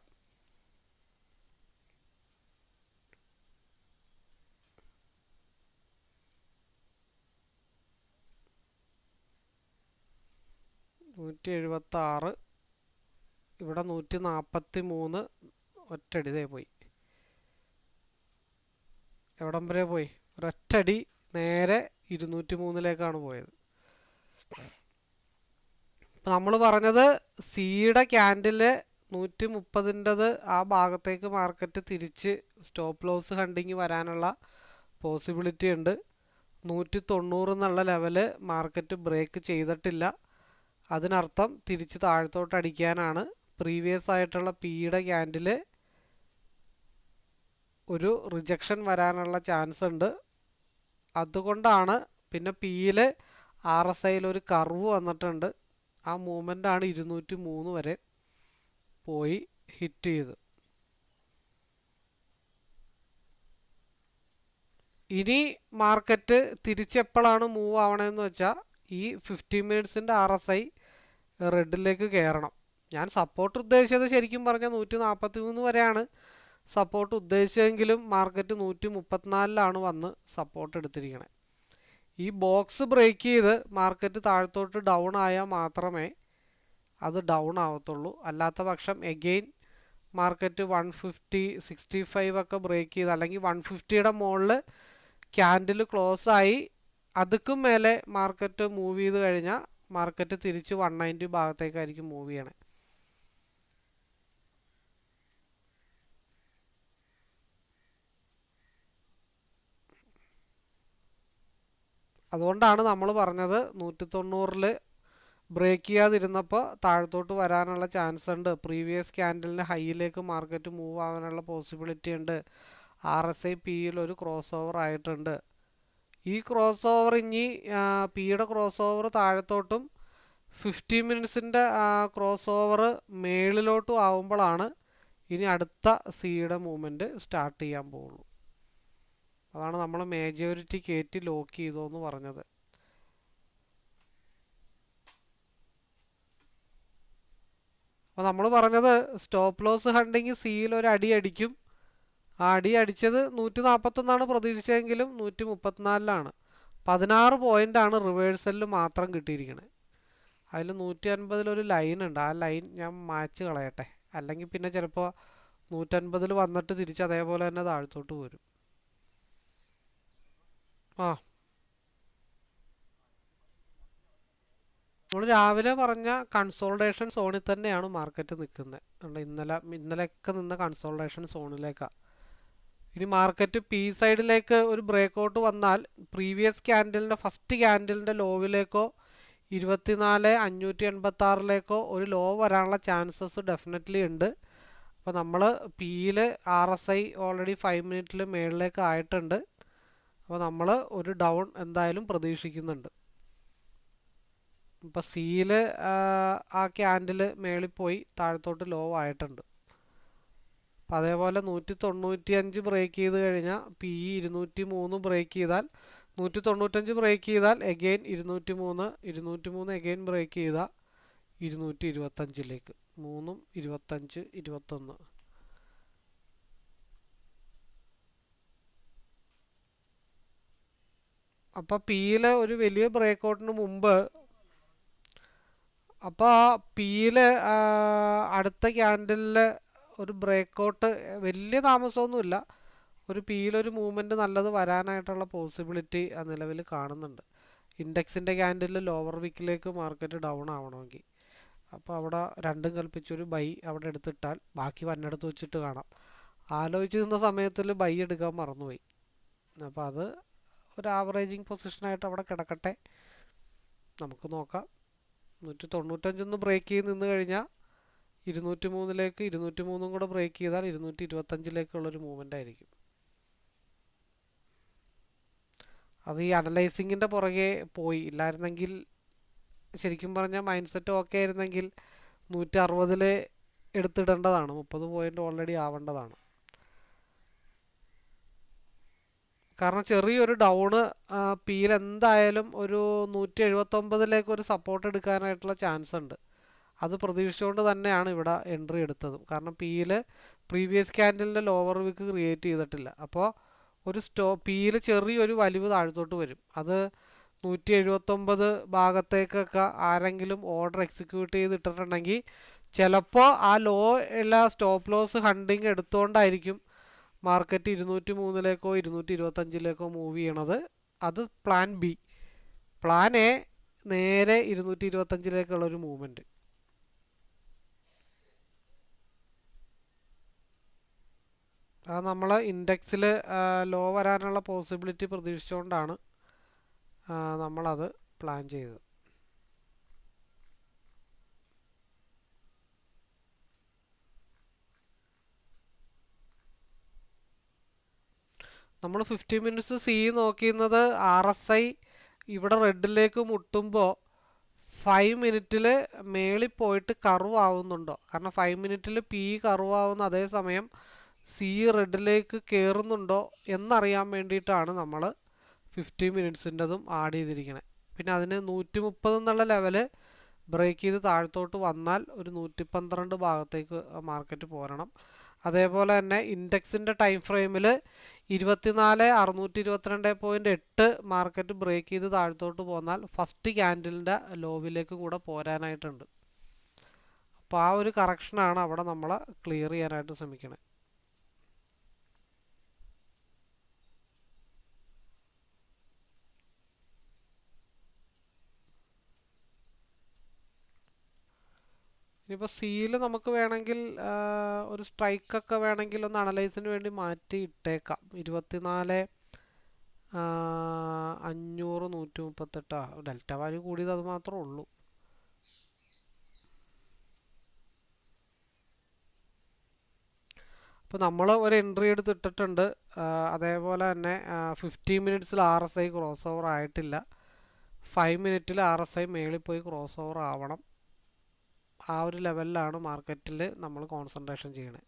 $176, ഇവിടെ 143 ഒറ്റടിതേ പോയി. എവിടം വരെ പോയി? ഒരൊറ്റടി നേരെ 203 പോയത്. ഇപ്പം നമ്മൾ പറഞ്ഞത് സിയുടെ ക്യാൻഡില് 130 ആ ഭാഗത്തേക്ക് മാർക്കറ്റ് തിരിച്ച് സ്റ്റോപ്പ് ലോസ് ഹണ്ടിങ് വരാനുള്ള പോസിബിലിറ്റി ഉണ്ട്. 190 എന്നുള്ള ലെവല് മാർക്കറ്റ് ബ്രേക്ക് ചെയ്തിട്ടില്ല. അതിനർത്ഥം തിരിച്ച് താഴത്തോട്ട് അടിക്കാനാണ്. പ്രീവിയസ് ആയിട്ടുള്ള പിയുടെ ക്യാൻഡിൽ ഒരു റിജക്ഷൻ വരാനുള്ള ചാൻസ് ഉണ്ട്. അതുകൊണ്ടാണ് പിന്നെ പിയിൽ RSIയിൽ ഒരു കർവ് വന്നിട്ടുണ്ട്. ആ മൂവ്മെൻ്റാണ് 203 വരെ പോയി ഹിറ്റ് ചെയ്ത്. ഇനി മാർക്കറ്റ് തിരിച്ചെപ്പോഴാണ് മൂവ് ആവണമെന്ന് വെച്ചാൽ ഈ 15 മിനിറ്റ്സിൻ്റെ RSI റെഡിലേക്ക് കയറണം. ഞാൻ സപ്പോർട്ട് ഉദ്ദേശിച്ചത് ശരിക്കും പറഞ്ഞാൽ 143 വരെയാണ് സപ്പോർട്ട് ഉദ്ദേശിച്ചതെങ്കിലും മാർക്കറ്റ് 134 വന്ന് സപ്പോർട്ട് എടുത്തിരിക്കണേ. ഈ ബോക്സ് ബ്രേക്ക് ചെയ്ത് മാർക്കറ്റ് താഴത്തോട്ട് ഡൗൺ ആയാൽ മാത്രമേ അത് ഡൗൺ ആവത്തുള്ളൂ. അല്ലാത്ത പക്ഷം എഗെയിൻ മാർക്കറ്റ് 150 65 ഒക്കെ ബ്രേക്ക് ചെയ്ത് അല്ലെങ്കിൽ 150യുടെ മുകളിൽ ക്യാൻഡിൽ ക്ലോസ് ആയി അതുക്കും മേലെ മാർക്കറ്റ് മൂവ് ചെയ്ത് കഴിഞ്ഞാൽ മാർക്കറ്റ് തിരിച്ച് 190 ഭാഗത്തേക്കായിരിക്കും മൂവ് ചെയ്യണേ. അതുകൊണ്ടാണ് നമ്മൾ പറഞ്ഞത് 190 ബ്രേക്ക് ചെയ്യാതിരുന്നപ്പോൾ താഴത്തോട്ട് വരാനുള്ള ചാൻസ് ഉണ്ട്. പ്രീവിയസ് ക്യാൻഡലിൻ്റെ ഹൈയിലേക്ക് മാർക്കറ്റ് മൂവ് ആവാനുള്ള പോസിബിലിറ്റി ഉണ്ട്. RSI പിയിൽ ഒരു ക്രോസ് ഓവർ ആയിട്ടുണ്ട്. ഈ ക്രോസ് ഓവർ ഇനി പിയുടെ ക്രോസ് ഓവർ താഴത്തോട്ടും 15 മിനിറ്റ്സിൻ്റെ ക്രോസ് ഓവർ മേളിലോട്ടും ആവുമ്പോഴാണ് ഇനി അടുത്ത സിയുടെ മൂവ്മെൻറ്റ് സ്റ്റാർട്ട് ചെയ്യാൻ പോകുള്ളൂ. അതാണ് നമ്മൾ മേജോറിറ്റി കയറ്റി ലോക്ക് ചെയ്തോന്ന് പറഞ്ഞത്. അപ്പോൾ നമ്മൾ പറഞ്ഞത് സ്റ്റോപ്പ് ലോസ് ഹണ്ടിങ് സിയിൽ ഒരു അടി അടിക്കും. ആ അടി അടിച്ചത് 141 പ്രതീക്ഷിച്ചതെങ്കിലും 134. 16 പോയിൻ്റാണ് റിവേഴ്സലിൽ മാത്രം കിട്ടിയിരിക്കുന്നത്. അതിൽ 150 ലൈൻ ഉണ്ട്. ആ ലൈൻ ഞാൻ മാച്ച് കളയട്ടെ, അല്ലെങ്കിൽ പിന്നെ ചിലപ്പോൾ 150 വന്നിട്ട് തിരിച്ച് അതേപോലെ തന്നെ താഴത്തോട്ട് വരും. നമ്മൾ രാവിലെ പറഞ്ഞ കൺസോൾട്ടേഷൻ സോണിൽ തന്നെയാണ് മാർക്കറ്റ് നിൽക്കുന്നത്. ഇന്നലെയൊക്കെ നിന്ന കൺസോൾട്ടേഷൻ സോണിലേക്കാണ്. ഇനി മാർക്കറ്റ് പി സൈഡിലേക്ക് ഒരു ബ്രേക്ക് ഔട്ട് വന്നാൽ പ്രീവിയസ് ക്യാൻഡലിൻ്റെ ഫസ്റ്റ് ക്യാൻഡലിൻ്റെ ലോവിലേക്കോ 24,586 ഒരു ലോ വരാനുള്ള ചാൻസസ് ഡെഫിനറ്റ്ലി ഉണ്ട്. അപ്പോൾ നമ്മൾ പിയിൽ RSI ഓൾറെഡി 5 മിനിറ്റിൽ മേളിലേക്ക് ആയിട്ടുണ്ട്. അപ്പോൾ നമ്മൾ ഒരു ഡൗൺ എന്തായാലും പ്രതീക്ഷിക്കുന്നുണ്ട്. ഇപ്പോൾ സിയിൽ ആ ക്യാൻഡിൽ മേളിൽ പോയി താഴത്തോട്ട് ലോ ആയിട്ടുണ്ട്. അപ്പോൾ അതേപോലെ 195 ബ്രേക്ക് ചെയ്ത് കഴിഞ്ഞാൽ PE 203 ബ്രേക്ക് ചെയ്താൽ 195 ബ്രേക്ക് ചെയ്താൽ എഗെയിൻ 203 എഗെയിൻ ബ്രേക്ക് ചെയ്താൽ 225 3 25 21. അപ്പോൾ പിയിൽ ഒരു വലിയ ബ്രേക്ക് ഔട്ടിന് മുമ്പ് അപ്പോൾ ആ പിയിൽ അടുത്ത ക്യാൻഡലിൽ ഒരു ബ്രേക്ക് ഔട്ട് വലിയ താമസമൊന്നുമില്ല. ഒരു പിയിലൊരു മൂവ്മെൻറ്റ് നല്ലത് വരാനായിട്ടുള്ള പോസിബിലിറ്റി ആ നിലവിൽ കാണുന്നുണ്ട്. ഇൻഡെക്സിൻ്റെ ക്യാൻഡിൽ ലോവർ വീക്കിലേക്ക് മാർക്കറ്റ് ഡൗൺ ആവണമെങ്കിൽ. അപ്പോൾ അവിടെ രണ്ടും കൽപ്പിച്ചൊരു ബൈ അവിടെ എടുത്തിട്ടാൽ ബാക്കി വന്നെടുത്ത് വെച്ചിട്ട് കാണാം. ആലോചിച്ച് നിന്ന സമയത്തിൽ ബൈ എടുക്കാൻ മറന്നുപോയി. അപ്പോൾ അത് ഒരു ആവറേജിങ് പൊസിഷനായിട്ട് അവിടെ കിടക്കട്ടെ, നമുക്ക് നോക്കാം. 195 ബ്രേക്ക് ചെയ്ത് നിന്ന് കഴിഞ്ഞാൽ 203 203 കൂടെ ബ്രേക്ക് ചെയ്താൽ 225 മൂവ്മെൻ്റ് ആയിരിക്കും. അത് ഈ അനലൈസിങ്ങിൻ്റെ പുറകെ പോയി. ഇല്ലായിരുന്നെങ്കിൽ ശരിക്കും പറഞ്ഞാൽ മൈൻഡ് സെറ്റ് ഓക്കെ ആയിരുന്നെങ്കിൽ 160 എടുത്തിടേണ്ടതാണ്. 30 പോയിന്റ് ഓൾറെഡി ആവേണ്ടതാണ്. കാരണം ചെറിയൊരു ഡൗണ് പിയിൽ എന്തായാലും ഒരു 179 ഒരു സപ്പോർട്ട് എടുക്കാനായിട്ടുള്ള ചാൻസ് ഉണ്ട്. അത് പ്രതീക്ഷിച്ചുകൊണ്ട് തന്നെയാണ് ഇവിടെ എൻട്രി എടുത്തതും. കാരണം പിയിൽ പ്രീവിയസ് ക്യാൻഡലിൻ്റെ ലോവർ വിക്ക് ക്രിയേറ്റ് ചെയ്തിട്ടില്ല. അപ്പോൾ ഒരു പിയിൽ ചെറിയൊരു വലിവ് താഴത്തോട്ട് വരും. അത് 179 ഭാഗത്തേക്കൊക്കെ ആരെങ്കിലും ഓർഡർ എക്സിക്യൂട്ട് ചെയ്തിട്ടിട്ടുണ്ടെങ്കിൽ ചിലപ്പോൾ ആ ലോ എല്ലാ സ്റ്റോപ്പ് ലോസ് ഹണ്ടിങ് എടുത്തുകൊണ്ടായിരിക്കും മാർക്കറ്റ് 203 225 മൂവ് ചെയ്യണത്. അത് പ്ലാൻ ബി. പ്ലാൻ എ നേരെ 225 മൂവ്മെൻറ്റ്. അത് നമ്മൾ ഇൻഡെക്സിൽ ലോ വരാനുള്ള പോസിബിലിറ്റി പ്രതീക്ഷിച്ചുകൊണ്ടാണ് നമ്മളത് പ്ലാൻ ചെയ്തത്. നമ്മൾ 50 മിനിറ്റ്സ് സി നോക്കുന്നത് RSI ഇവിടെ റെഡിലേക്ക് മുട്ടുമ്പോൾ 5 മിനിറ്റിൽ മേളിൽ പോയിട്ട് കർവ് ആവുന്നുണ്ടോ. കാരണം 5 മിനിറ്റിൽ പി കർവ് ആവുന്ന അതേ സമയം സി റെഡിലേക്ക് കയറുന്നുണ്ടോ എന്നറിയാൻ വേണ്ടിയിട്ടാണ് നമ്മൾ 50 മിനിറ്റ്സിൻ്റെതും ആഡ് ചെയ്തിരിക്കുന്നത്. പിന്നെ അതിന് 130 എന്നുള്ള ലെവല് ബ്രേക്ക് ചെയ്ത് താഴത്തോട്ട് വന്നാൽ ഒരു 112 ഭാഗത്തേക്ക് മാർക്കറ്റ് പോരണം. അതേപോലെ തന്നെ ഇൻഡെക്സിൻ്റെ ടൈം ഫ്രെയിമിൽ 24,622.8 മാർക്കറ്റ് ബ്രേക്ക് ചെയ്ത് താഴത്തോട്ട് പോന്നാൽ ഫസ്റ്റ് ക്യാൻഡിലിൻ്റെ ലോവിലേക്കും കൂടെ പോരാനായിട്ടുണ്ട്. അപ്പോൾ ആ ഒരു കറക്ഷനാണ് അവിടെ നമ്മൾ ക്ലിയർ ചെയ്യാനായിട്ട് ശ്രമിക്കണേ. ഇനിയിപ്പോൾ സിയിൽ നമുക്ക് വേണമെങ്കിൽ ഒരു സ്ട്രൈക്കൊക്കെ വേണമെങ്കിൽ ഒന്ന് അനലൈസിന് വേണ്ടി മാറ്റി ഇട്ടേക്കാം. 24,500 138 ഡെൽറ്റ വാല്യൂ കൂടിയത് അത് മാത്രമേ ഉള്ളൂ. അപ്പോൾ നമ്മൾ ഒരു എൻട്രി എടുത്തിട്ടിട്ടുണ്ട്. അതേപോലെ തന്നെ 15 മിനിറ്റ്സിൽ RSI ക്രോസ് ഓവർ ആയിട്ടില്ല. 5 മിനിറ്റിൽ RSI മേളിൽ പോയി ക്രോസ് ഓവർ ആവണം. ആ ഒരു ലെവലിലാണ് മാർക്കറ്റിൽ നമ്മൾ കോൺസെൻട്രേഷൻ ചെയ്യണേ.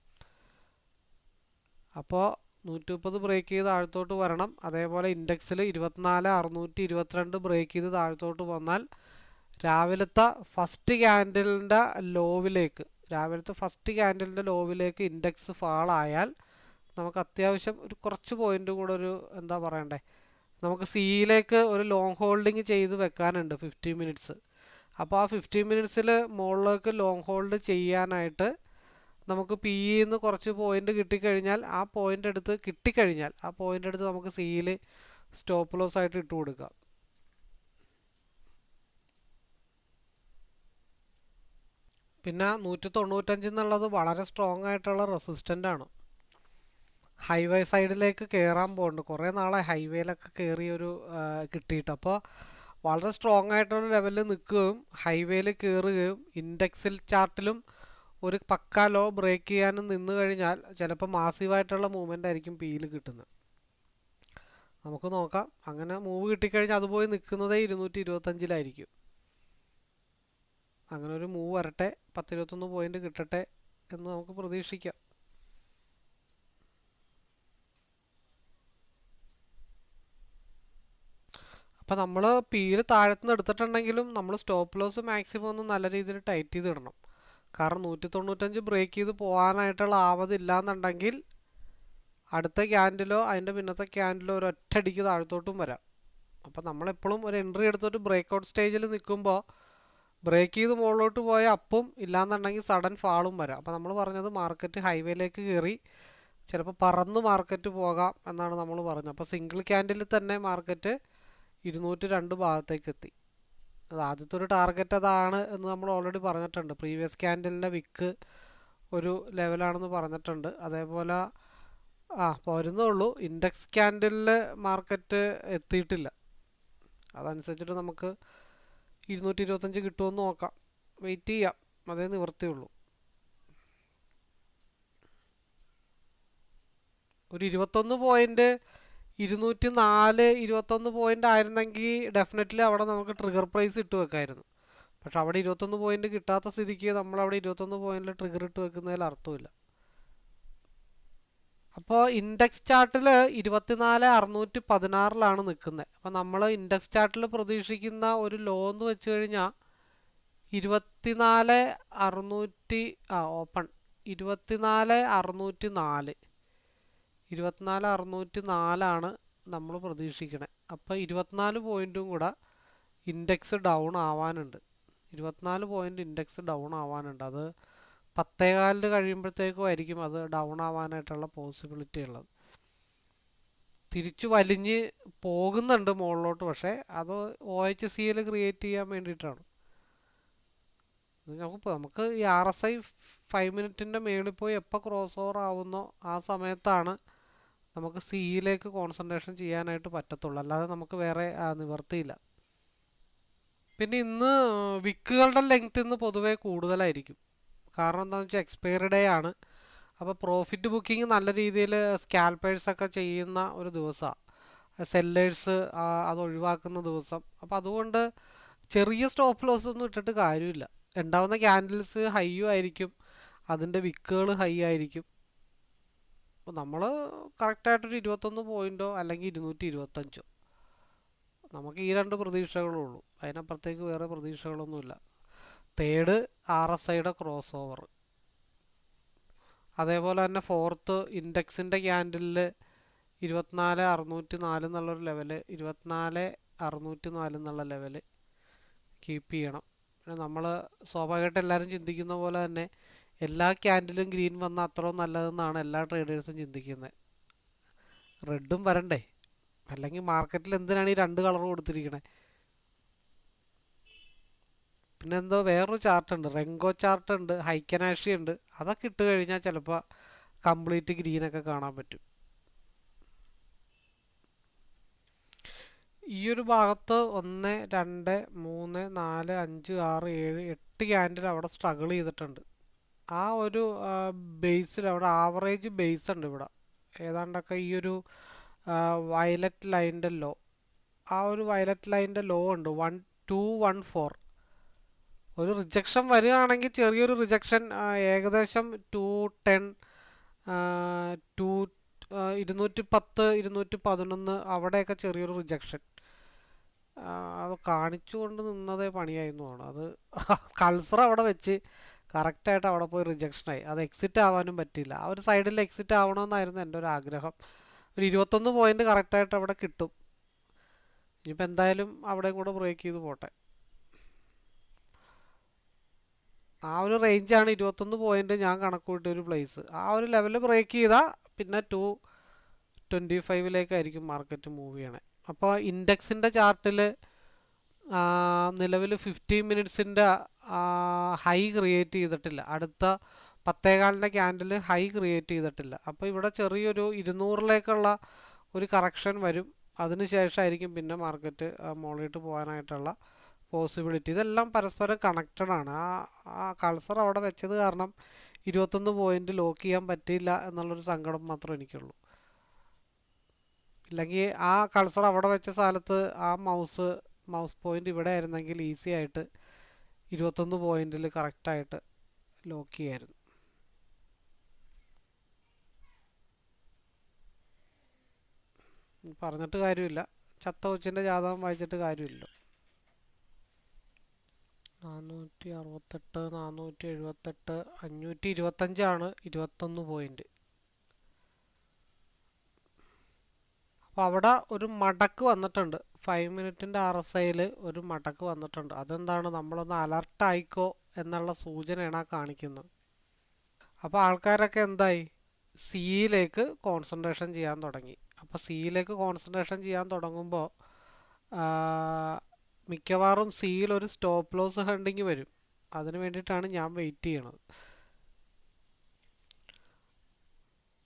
അപ്പോൾ 130 ബ്രേക്ക് ചെയ്ത് താഴത്തോട്ട് വരണം. അതേപോലെ ഇൻഡെക്സിൽ 24,622 ബ്രേക്ക് ചെയ്ത് താഴത്തോട്ട് വന്നാൽ രാവിലത്തെ ഫസ്റ്റ് ക്യാൻഡിലിൻ്റെ ലോവിലേക്ക് ഇൻഡെക്സ് ഫാളായാൽ നമുക്ക് അത്യാവശ്യം ഒരു കുറച്ച് പോയിൻ്റ് കൂടെ ഒരു എന്താ പറയണ്ടേ, നമുക്ക് സിയിലേക്ക് ഒരു ലോങ് ഹോൾഡിങ് ചെയ്ത് വെക്കാനുണ്ട് 50 മിനിറ്റ്സ്. അപ്പോൾ ആ 50 മിനിറ്റ്സിൽ മുകളിലേക്ക് ലോങ് ഹോൾഡ് ചെയ്യാനായിട്ട് നമുക്ക് പി നിന്ന് കുറച്ച് പോയിൻ്റ് കിട്ടിക്കഴിഞ്ഞാൽ ആ പോയിൻ്റ് എടുത്ത് നമുക്ക് സിയിൽ സ്റ്റോപ്പ് ലോസ് ആയിട്ട് ഇട്ട് കൊടുക്കാം. പിന്നെ 195 എന്നുള്ളത് വളരെ സ്ട്രോങ് ആയിട്ടുള്ള റെസിസ്റ്റൻ്റ് ആണ്. ഹൈവേ സൈഡിലേക്ക് കയറാൻ പോകുന്നുണ്ട്. കുറേ നാളെ ഹൈവേയിലൊക്കെ കയറിയൊരു കിട്ടിയിട്ട്. അപ്പോൾ വളരെ സ്ട്രോങ് ആയിട്ടുള്ള ലെവലിൽ നിൽക്കുകയും ഹൈവേയിൽ കയറുകയും ഇൻഡെക്സിൽ ചാർട്ടിലും ഒരു പക്ക ലോ ബ്രേക്ക് ചെയ്യാനും നിന്ന് കഴിഞ്ഞാൽ ചിലപ്പോൾ മാസീവായിട്ടുള്ള മൂവ്മെൻ്റ് ആയിരിക്കും പിയിൽ കിട്ടുന്നത്. നമുക്ക് നോക്കാം. അങ്ങനെ മൂവ് കിട്ടിക്കഴിഞ്ഞാൽ അത് പോയി നിൽക്കുന്നത് 225 അങ്ങനെ ഒരു മൂവ് വരട്ടെ, 10-21 പോയിൻ്റ് കിട്ടട്ടെ എന്ന് നമുക്ക് പ്രതീക്ഷിക്കാം. അപ്പോൾ നമ്മൾ പിയിൽ താഴത്തുനിന്ന് എടുത്തിട്ടുണ്ടെങ്കിലും നമ്മൾ സ്റ്റോപ്പ് ലോസ് മാക്സിമം ഒന്ന് നല്ല രീതിയിൽ ടൈറ്റ് ചെയ്തിടണം. കാരണം 195 ബ്രേക്ക് ചെയ്ത് പോകാനായിട്ടുള്ള ആവതില്ലാന്നുണ്ടെങ്കിൽ അടുത്ത ക്യാൻഡിലോ അതിൻ്റെ പിന്നത്തെ ക്യാൻഡിലോ ഒരു ഒറ്റയടിക്ക് താഴത്തോട്ടും വരാം. അപ്പോൾ നമ്മളെപ്പോഴും ഒരു എൻട്രി എടുത്തിട്ട് ബ്രേക്ക് ഔട്ട് സ്റ്റേജിൽ നിൽക്കുമ്പോൾ ബ്രേക്ക് ചെയ്ത് മുകളിലോട്ട് പോയ അപ്പും ഇല്ലാന്നുണ്ടെങ്കിൽ സഡൻ ഫാളും വരാം. അപ്പോൾ നമ്മൾ പറഞ്ഞത് മാർക്കറ്റ് ഹൈവേയിലേക്ക് കയറി ചിലപ്പോൾ പറന്ന് മാർക്കറ്റ് പോകാം എന്നാണ് നമ്മൾ പറഞ്ഞത്. അപ്പോൾ സിംഗിൾ ക്യാൻഡിലിൽ തന്നെ മാർക്കറ്റ് 202 ഭാഗത്തേക്ക് എത്തി. അത് ആദ്യത്തെ ഒരു ടാർഗറ്റ് അതാണ് എന്ന് നമ്മൾ ഓൾറെഡി പറഞ്ഞിട്ടുണ്ട്. പ്രീവിയസ് ക്യാൻഡിലിൻ്റെ വിക്ക് ഒരു ലെവലാണെന്ന് പറഞ്ഞിട്ടുണ്ട്. അതേപോലെ പോരുന്നുള്ളൂ. ഇൻഡെക്സ് ക്യാൻഡിലിൽ മാർക്കറ്റ് എത്തിയിട്ടില്ല. അതനുസരിച്ചിട്ട് നമുക്ക് 225 കിട്ടുമെന്ന് നോക്കാം. വെയിറ്റ് ചെയ്യാം, അതേ നിവൃത്തിയുള്ളൂ. ഒരു 21 പോയിൻ്റ് 204 21 പോയിൻ്റ് ആയിരുന്നെങ്കിൽ ഡെഫിനറ്റ്ലി അവിടെ നമുക്ക് ട്രിഗർ പ്രൈസ് ഇട്ട് വെക്കായിരുന്നു. പക്ഷെ അവിടെ 21 പോയിന്റ് കിട്ടാത്ത സ്ഥിതിക്ക് നമ്മളവിടെ 21 പോയിന്റിൽ ട്രിഗർ ഇട്ട് വെക്കുന്നതിൽ അർത്ഥമില്ല. അപ്പോൾ ഇൻഡെക്സ് ചാർട്ടിൽ 24,616 നിൽക്കുന്നത്. അപ്പോൾ നമ്മൾ ഇൻഡെക്സ് ചാർട്ടിൽ പ്രതീക്ഷിക്കുന്ന ഒരു ലോ എന്ന് വെച്ച് കഴിഞ്ഞാൽ 24,600 ഓപ്പൺ 24,604 24,604 നമ്മൾ പ്രതീക്ഷിക്കണേ. അപ്പോൾ 24 പോയിന്റും കൂടെ ഇൻഡെക്സ് ഡൗൺ ആവാനുണ്ട്. 24 പോയിന്റ് ഇൻഡെക്സ് ഡൗൺ ആവാനുണ്ട്. അത് 10:15 കഴിയുമ്പോഴത്തേക്കും ആയിരിക്കും അത് ഡൗൺ ആവാനായിട്ടുള്ള പോസിബിലിറ്റി ഉള്ളത്. തിരിച്ചു വലിഞ്ഞ് പോകുന്നുണ്ട് മുകളിലോട്ട്, പക്ഷേ അത് OHCL ക്രിയേറ്റ് ചെയ്യാൻ വേണ്ടിയിട്ടാണ്. നമുക്ക് ഈ RSI 5 മിനിറ്റിൻ്റെ മേളിൽ പോയി എപ്പോൾ ക്രോസ് ഓവർ ആവുന്നോ ആ സമയത്താണ് നമുക്ക് സിയിലേക്ക് കോൺസെൻട്രേഷൻ ചെയ്യാനായിട്ട് പറ്റത്തുള്ളൂ. അല്ലാതെ നമുക്ക് വേറെ നിവർത്തിയില്ല. പിന്നെ ഇന്ന് വിക്കുകളുടെ ലെങ്ത് ഇന്ന് പൊതുവേ കൂടുതലായിരിക്കും. കാരണം എന്താണെന്ന് വെച്ചാൽ എക്സ്പയറി ഡേ ആണ്. അപ്പോൾ പ്രോഫിറ്റ് ബുക്കിംഗ് നല്ല രീതിയിൽ സ്കാൽപ്പേഴ്സൊക്കെ ചെയ്യുന്ന ഒരു ദിവസമാണ്. സെല്ലേഴ്സ് അത് ഒഴിവാക്കുന്ന ദിവസം. അപ്പോൾ അതുകൊണ്ട് ചെറിയ സ്റ്റോപ്പ് ലോസ് ഒന്നും ഇട്ടിട്ട് കാര്യമില്ല. ഉണ്ടാവുന്ന ക്യാൻഡിൽസ് ഹൈയും ആയിരിക്കും, അതിൻ്റെ വിക്കുകൾ ഹൈ ആയിരിക്കും. അപ്പോൾ നമ്മൾ കറക്റ്റായിട്ടൊരു 21 പോയിൻറ്റോ അല്ലെങ്കിൽ 225 നമുക്ക് ഈ രണ്ട് പ്രതീക്ഷകളുള്ളൂ. അതിനപ്പുറത്തേക്ക് വേറെ പ്രതീക്ഷകളൊന്നുമില്ല. തേർഡ് RSIയുടെ ക്രോസ് ഓവർ, അതേപോലെ തന്നെ ഫോർത്ത് ഇൻഡെക്സിൻ്റെ ക്യാൻഡിലിൽ 24,604 എന്നുള്ളൊരു ലെവല്, 24,604 എന്നുള്ള ലെവല് കീപ്പ് ചെയ്യണം. പിന്നെ നമ്മൾ സ്വാഭാവികമായിട്ട് എല്ലാവരും ചിന്തിക്കുന്ന പോലെ തന്നെ എല്ലാ ക്യാൻഡിലും ഗ്രീൻ വന്നാൽ അത്രയും നല്ലതെന്നാണ് എല്ലാ ട്രേഡേഴ്സും ചിന്തിക്കുന്നത്. റെഡും വരണ്ടേ, അല്ലെങ്കിൽ മാർക്കറ്റിൽ എന്തിനാണ് ഈ രണ്ട് കളർ കൊടുത്തിരിക്കണേ. പിന്നെ എന്തോ വേറൊരു ചാർട്ടുണ്ട്, റെങ്കോ ചാർട്ടുണ്ട്, ഹൈക്കനാഷി ഉണ്ട്. അതൊക്കെ ഇട്ട് കഴിഞ്ഞാൽ ചിലപ്പോൾ കംപ്ലീറ്റ് ഗ്രീനൊക്കെ കാണാൻ പറ്റും. ഈ ഒരു ഭാഗത്ത് 1, 2, 3, 4, 5, 6, 7, 8 ക്യാൻഡിൽ അവിടെ സ്ട്രഗിൾ ചെയ്തിട്ടുണ്ട്. ആ ഒരു ബേസിൽ അവിടെ ആവറേജ് ബേസ് ഉണ്ട്. ഇവിടെ ഏതാണ്ടൊക്കെ ഈ ഒരു വയലറ്റ് ലൈൻ്റെ ലോ, ആ ഒരു വയലറ്റ് ലൈൻ്റെ ലോ ഉണ്ട് 1214. ഒരു റിജക്ഷൻ വരികയാണെങ്കിൽ ചെറിയൊരു റിജക്ഷൻ, ഏകദേശം 210, 210, 211 അവിടെയൊക്കെ ചെറിയൊരു റിജക്ഷൻ അത് കാണിച്ചുകൊണ്ട് നിന്നതേ പണിയായിരുന്നുമാണ്. അത് കൾസർ അവിടെ വെച്ച് കറക്റ്റായിട്ട് അവിടെ പോയി റിജക്ഷനായി. അത് എക്സിറ്റ് ആവാനും പറ്റില്ല. ആ ഒരു സൈഡിൽ എക്സിറ്റ് ആവണമെന്നായിരുന്നു എൻ്റെ ഒരു ആഗ്രഹം. ഒരു 21 പോയിന്റ് കറക്റ്റായിട്ട് അവിടെ കിട്ടും. ഇനിയിപ്പോൾ എന്തായാലും അവിടെയും കൂടെ ബ്രേക്ക് ചെയ്ത് പോട്ടെ. ആ ഒരു റേഞ്ചാണ് 21 പോയിന്റ് ഞാൻ കണക്ക് കൂട്ടിയ ഒരു പ്ലേസ്. ആ ഒരു ലെവൽ ബ്രേക്ക് ചെയ്താൽ പിന്നെ 225 മാർക്കറ്റ് മൂവ് ചെയ്യണേ. അപ്പോൾ ഇൻഡെക്സിൻ്റെ ചാർട്ടിൽ നിലവിൽ 15 മിനിറ്റ്സിൻ്റെ ഹൈ ക്രിയേറ്റ് ചെയ്തിട്ടില്ല. അടുത്ത 10:15 ക്യാൻഡിൽ ഹൈ ക്രിയേറ്റ് ചെയ്തിട്ടില്ല. അപ്പോൾ ഇവിടെ ചെറിയൊരു 200 ഒരു കറക്ഷൻ വരും. അതിനുശേഷമായിരിക്കും പിന്നെ മാർക്കറ്റ് മുകളിലോട്ട് പോകാനായിട്ടുള്ള പോസിബിലിറ്റി. ഇതെല്ലാം പരസ്പരം കണക്റ്റഡ് ആണ്. ആ കൾസർ അവിടെ വെച്ചത് കാരണം 21 പോയിന്റ് ലോക്ക് ചെയ്യാൻ പറ്റിയില്ല എന്നുള്ളൊരു സങ്കടം മാത്രമേ എനിക്കുള്ളൂ. ഇല്ലെങ്കിൽ ആ കൾസർ അവിടെ വെച്ച സ്ഥലത്ത് ആ മൗസ് പോയിന്റ് ഇവിടെ ആയിരുന്നെങ്കിൽ ഈസി ആയിട്ട് 21 പോയിന്റിൽ കറക്റ്റായിട്ട് ലോക്ക് ചെയ്യായിരുന്നു. പറഞ്ഞിട്ട് കാര്യമില്ല, ചത്ത കൊച്ചിൻ്റെ ജാതകം വായിച്ചിട്ട് കാര്യമില്ലല്ലോ. 468, 478, 525 21 പോയിന്റ്. അപ്പോൾ അവിടെ ഒരു മടക്ക് വന്നിട്ടുണ്ട്. 5 മിനിറ്റിൻ്റെ RSIയിൽ ഒരു മടക്ക് വന്നിട്ടുണ്ട്. അതെന്താണ്, നമ്മളൊന്ന് അലർട്ടായിക്കോ എന്നുള്ള സൂചനയാണ് ആ കാണിക്കുന്നത്. അപ്പോൾ ആൾക്കാരൊക്കെ എന്തായി, സിയിലേക്ക് കോൺസെൻട്രേഷൻ ചെയ്യാൻ തുടങ്ങി. അപ്പോൾ സിയിലേക്ക് കോൺസെൻട്രേഷൻ ചെയ്യാൻ തുടങ്ങുമ്പോൾ മിക്കവാറും സിയിൽ ഒരു സ്റ്റോപ്പ് ലോസ് ഹണ്ടിങ് വരും. അതിന് വേണ്ടിയിട്ടാണ് ഞാൻ വെയിറ്റ് ചെയ്യണത്.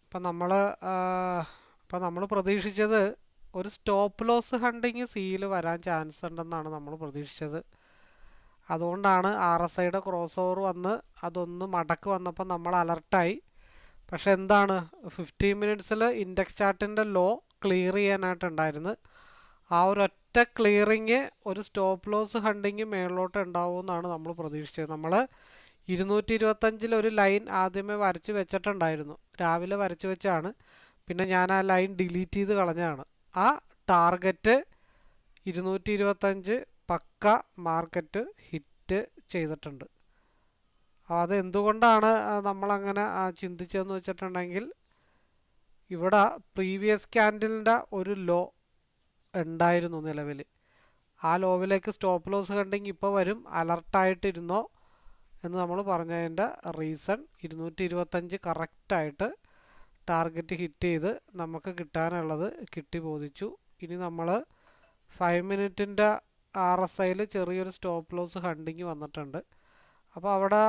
ഇപ്പം നമ്മൾ പ്രതീക്ഷിച്ചത് ഒരു സ്റ്റോപ്പ് ലോസ് ഹണ്ടിങ് സിയിൽ വരാൻ ചാൻസ് ഉണ്ടെന്നാണ് നമ്മൾ പ്രതീക്ഷിച്ചത്. അതുകൊണ്ടാണ് RSIയുടെ ക്രോസ് ഓവർ വന്ന് അതൊന്ന് മടക്ക് വന്നപ്പോൾ നമ്മൾ അലർട്ടായി. പക്ഷെ എന്താണ്, 15 മിനിറ്റ്സിൽ ഇൻഡെക്സ് ചാർട്ടിൻ്റെ ലോ ക്ലിയർ ചെയ്യാനായിട്ടുണ്ടായിരുന്നു. ആ ഒരൊറ്റ ക്ലിയറിങ് ഒരു സ്റ്റോപ്പ് ലോസ് ഹണ്ടിങ് മേളിലോട്ട് ഉണ്ടാവുമെന്നാണ് നമ്മൾ പ്രതീക്ഷിച്ചത്. നമ്മൾ 225 ഒരു ലൈൻ ആദ്യമേ വരച്ച് വെച്ചിട്ടുണ്ടായിരുന്നു, രാവിലെ വരച്ച് വെച്ചാണ്. പിന്നെ ഞാൻ ആ ലൈൻ ഡിലീറ്റ് ചെയ്ത് കളഞ്ഞതാണ്. ആ ടാർഗറ്റ് 225 പക്ക മാർക്കറ്റ് ഹിറ്റ് ചെയ്തിട്ടുണ്ട്. അത് എന്തുകൊണ്ടാണ് നമ്മളങ്ങനെ ചിന്തിച്ചതെന്ന് വെച്ചിട്ടുണ്ടെങ്കിൽ, ഇവിടെ പ്രീവിയസ് ക്യാൻഡിലിൻ്റെ ഒരു ലോ ഉണ്ടായിരുന്നു നിലവിൽ. ആ ലോവിലേക്ക് സ്റ്റോപ്പ് ലോസ് കണ്ടെങ്കിൽ ഇപ്പോൾ വരും, അലർട്ടായിട്ടിരുന്നോ എന്ന് നമ്മൾ പറഞ്ഞതിൻ്റെ റീസൺ 225 കറക്റ്റായിട്ട് ടാർഗറ്റ് ഹിറ്റ് ചെയ്ത് നമുക്ക് കിട്ടാനുള്ളത് കിട്ടി ബോധിച്ചു. ഇനി നമ്മൾ 5 മിനിറ്റിൻ്റെ RSIയിൽ ചെറിയൊരു സ്റ്റോപ്പ് ലോസ് ഹണ്ടിങ് വന്നിട്ടുണ്ട്. അപ്പോൾ അവിടെ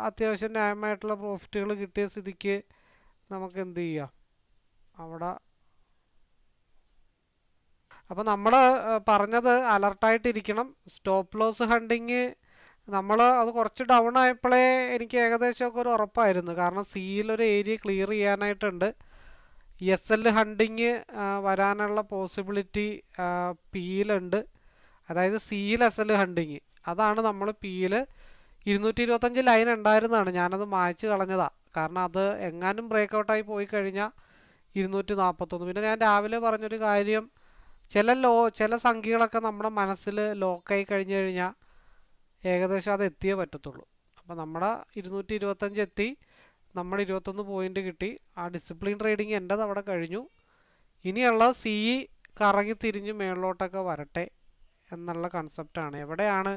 അത്യാവശ്യം ന്യായമായിട്ടുള്ള പ്രോഫിറ്റുകൾ കിട്ടിയ സ്ഥിതിക്ക് നമുക്ക് എന്ത് ചെയ്യാം, അവിടെ അപ്പോൾ നമ്മൾ പറഞ്ഞത് അലർട്ടായിട്ടിരിക്കണം. സ്റ്റോപ്പ് ലോസ് ഹണ്ടിങ് നമ്മൾ അത് കുറച്ച് ഡൗൺ ആയപ്പോഴേ എനിക്ക് ഏകദേശമൊക്കെ ഒരു ഉറപ്പായിരുന്നു. കാരണം സിയിലൊരു ഏരിയ ക്ലിയർ ചെയ്യാനായിട്ടുണ്ട്. SL ഹണ്ടിങ് വരാനുള്ള പോസിബിലിറ്റി പിയിലുണ്ട്. അതായത് സിയിൽ SL ഹണ്ടിങ്, അതാണ് നമ്മൾ പിയിൽ 225 ലൈൻ ഉണ്ടായിരുന്നതാണ്, ഞാനത് മായ്ച്ച് കളഞ്ഞതാണ്. കാരണം അത് എങ്ങാനും ബ്രേക്കൗട്ടായി പോയി കഴിഞ്ഞാൽ 241. പിന്നെ ഞാൻ രാവിലെ പറഞ്ഞൊരു കാര്യം, ചില സംഖ്യകളൊക്കെ നമ്മുടെ മനസ്സിൽ ലോക്കായി കഴിഞ്ഞ് കഴിഞ്ഞാൽ ഏകദേശം അത് എത്തിയേ പറ്റത്തുള്ളൂ. അപ്പോൾ നമ്മുടെ 225 എത്തി, നമ്മൾ 21 പോയിൻ്റ് കിട്ടി. ആ ഡിസിപ്ലിൻ ട്രേഡിങ് എൻ്റെത് അവിടെ കഴിഞ്ഞു. ഇനിയുള്ള കറങ്ങി തിരിഞ്ഞ് മേളിലോട്ടൊക്കെ വരട്ടെ എന്നുള്ള കൺസെപ്റ്റാണ്. എവിടെയാണ്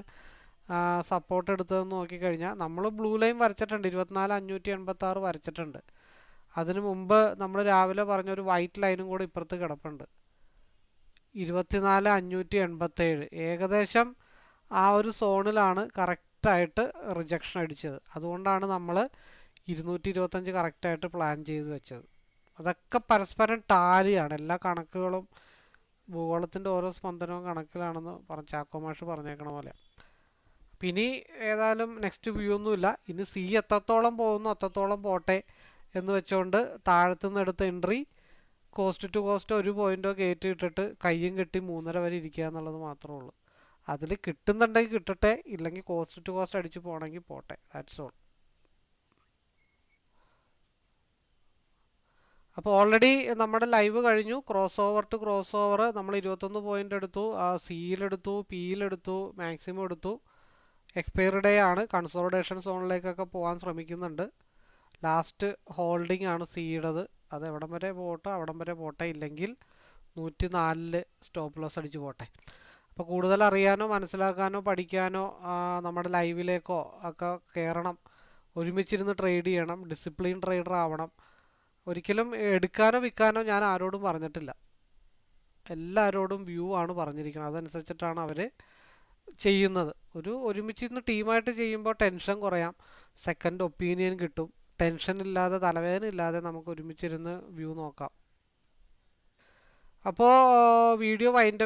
സപ്പോർട്ട് എടുത്തതെന്ന് നോക്കിക്കഴിഞ്ഞാൽ നമ്മൾ ബ്ലൂ ലൈൻ വരച്ചിട്ടുണ്ട്, 24,586 വരച്ചിട്ടുണ്ട്. അതിനു മുമ്പ് നമ്മൾ രാവിലെ പറഞ്ഞൊരു വൈറ്റ് ലൈനും കൂടെ ഇപ്പുറത്ത് കിടപ്പുണ്ട്, 24,587. ഏകദേശം ആ ഒരു സോണിലാണ് കറക്റ്റായിട്ട് റിജക്ഷൻ അടിച്ചത്. അതുകൊണ്ടാണ് നമ്മൾ 225 കറക്റ്റായിട്ട് പ്ലാൻ ചെയ്ത് വെച്ചത്. അതൊക്കെ പരസ്പരം ടാലിയാണ്, എല്ലാ കണക്കുകളും ഭൂഗോളത്തിൻ്റെ ഓരോ സ്പന്ദനവും കണക്കിലാണെന്ന് ചാക്കോ മാഷ് പറഞ്ഞേക്കണ പോലെ. ഇനി ഏതായാലും നെക്സ്റ്റ് വ്യൂ ഒന്നുമില്ല. ഇനി എത്രത്തോളം പോകുന്നു അത്രത്തോളം പോട്ടെ എന്ന് വെച്ചുകൊണ്ട് താഴത്തുനിന്ന് എടുത്ത എൻട്രി കോസ്റ്റ് ടു കോസ്റ്റ് 1 പോയിൻ്റോ കയറ്റി ഇട്ടിട്ട് കയ്യും കെട്ടി 3.5 വരെ ഇരിക്കുക എന്നുള്ളത് മാത്രമേ ഉള്ളൂ. അതിൽ കിട്ടുന്നുണ്ടെങ്കിൽ കിട്ടട്ടെ, ഇല്ലെങ്കിൽ കോസ്റ്റ് ടു കോസ്റ്റ് അടിച്ച് പോകണമെങ്കിൽ പോട്ടെ, ദാറ്റ്സ് ഓൾ. അപ്പോൾ ഓൾറെഡി നമ്മുടെ ലൈവ് കഴിഞ്ഞു. Cross over to cross over നമ്മൾ 21 പോയിൻ്റ് എടുത്തു, സിയിലെടുത്തു, പിയിലെടുത്തു, മാക്സിമം എടുത്തു. എക്സ്പയറി ഡേ ആണ്, കൺസോളിഡേഷൻ സോണിലേക്കൊക്കെ പോകാൻ ശ്രമിക്കുന്നുണ്ട്. ലാസ്റ്റ് ഹോൾഡിംഗ് ആണ് സിയുടേത്. അത് എവിടം വരെ പോട്ടെ അവിടം വരെ പോട്ടെ, ഇല്ലെങ്കിൽ 104 സ്റ്റോപ്പ് ലോസ് അടിച്ച് പോട്ടെ. അപ്പോൾ കൂടുതൽ അറിയാനോ മനസ്സിലാക്കാനോ പഠിക്കാനോ നമ്മുടെ ലൈവിലേക്കോ ഒക്കെ കയറണം. ഒരുമിച്ചിരുന്ന് ട്രേഡ് ചെയ്യണം, ഡിസിപ്ലിൻ ട്രേഡർ ആവണം. ഒരിക്കലും എടുക്കാനോ വിൽക്കാനോ ഞാൻ ആരോടും പറഞ്ഞിട്ടില്ല, എല്ലാവരോടും വ്യൂ ആണ് പറഞ്ഞിരിക്കുന്നത്. അതനുസരിച്ചിട്ടാണ് അവർ ചെയ്യുന്നത്. ഒരുമിച്ചിരുന്ന് ടീമായിട്ട് ചെയ്യുമ്പോൾ ടെൻഷൻ കുറയാം, സെക്കൻഡ് ഒപ്പീനിയൻ കിട്ടും. ടെൻഷൻ ഇല്ലാതെ, തലവേദന ഇല്ലാതെ നമുക്ക് ഒരുമിച്ചിരുന്ന് വ്യൂ നോക്കാം. അപ്പോൾ വീഡിയോ വൈൻഡ്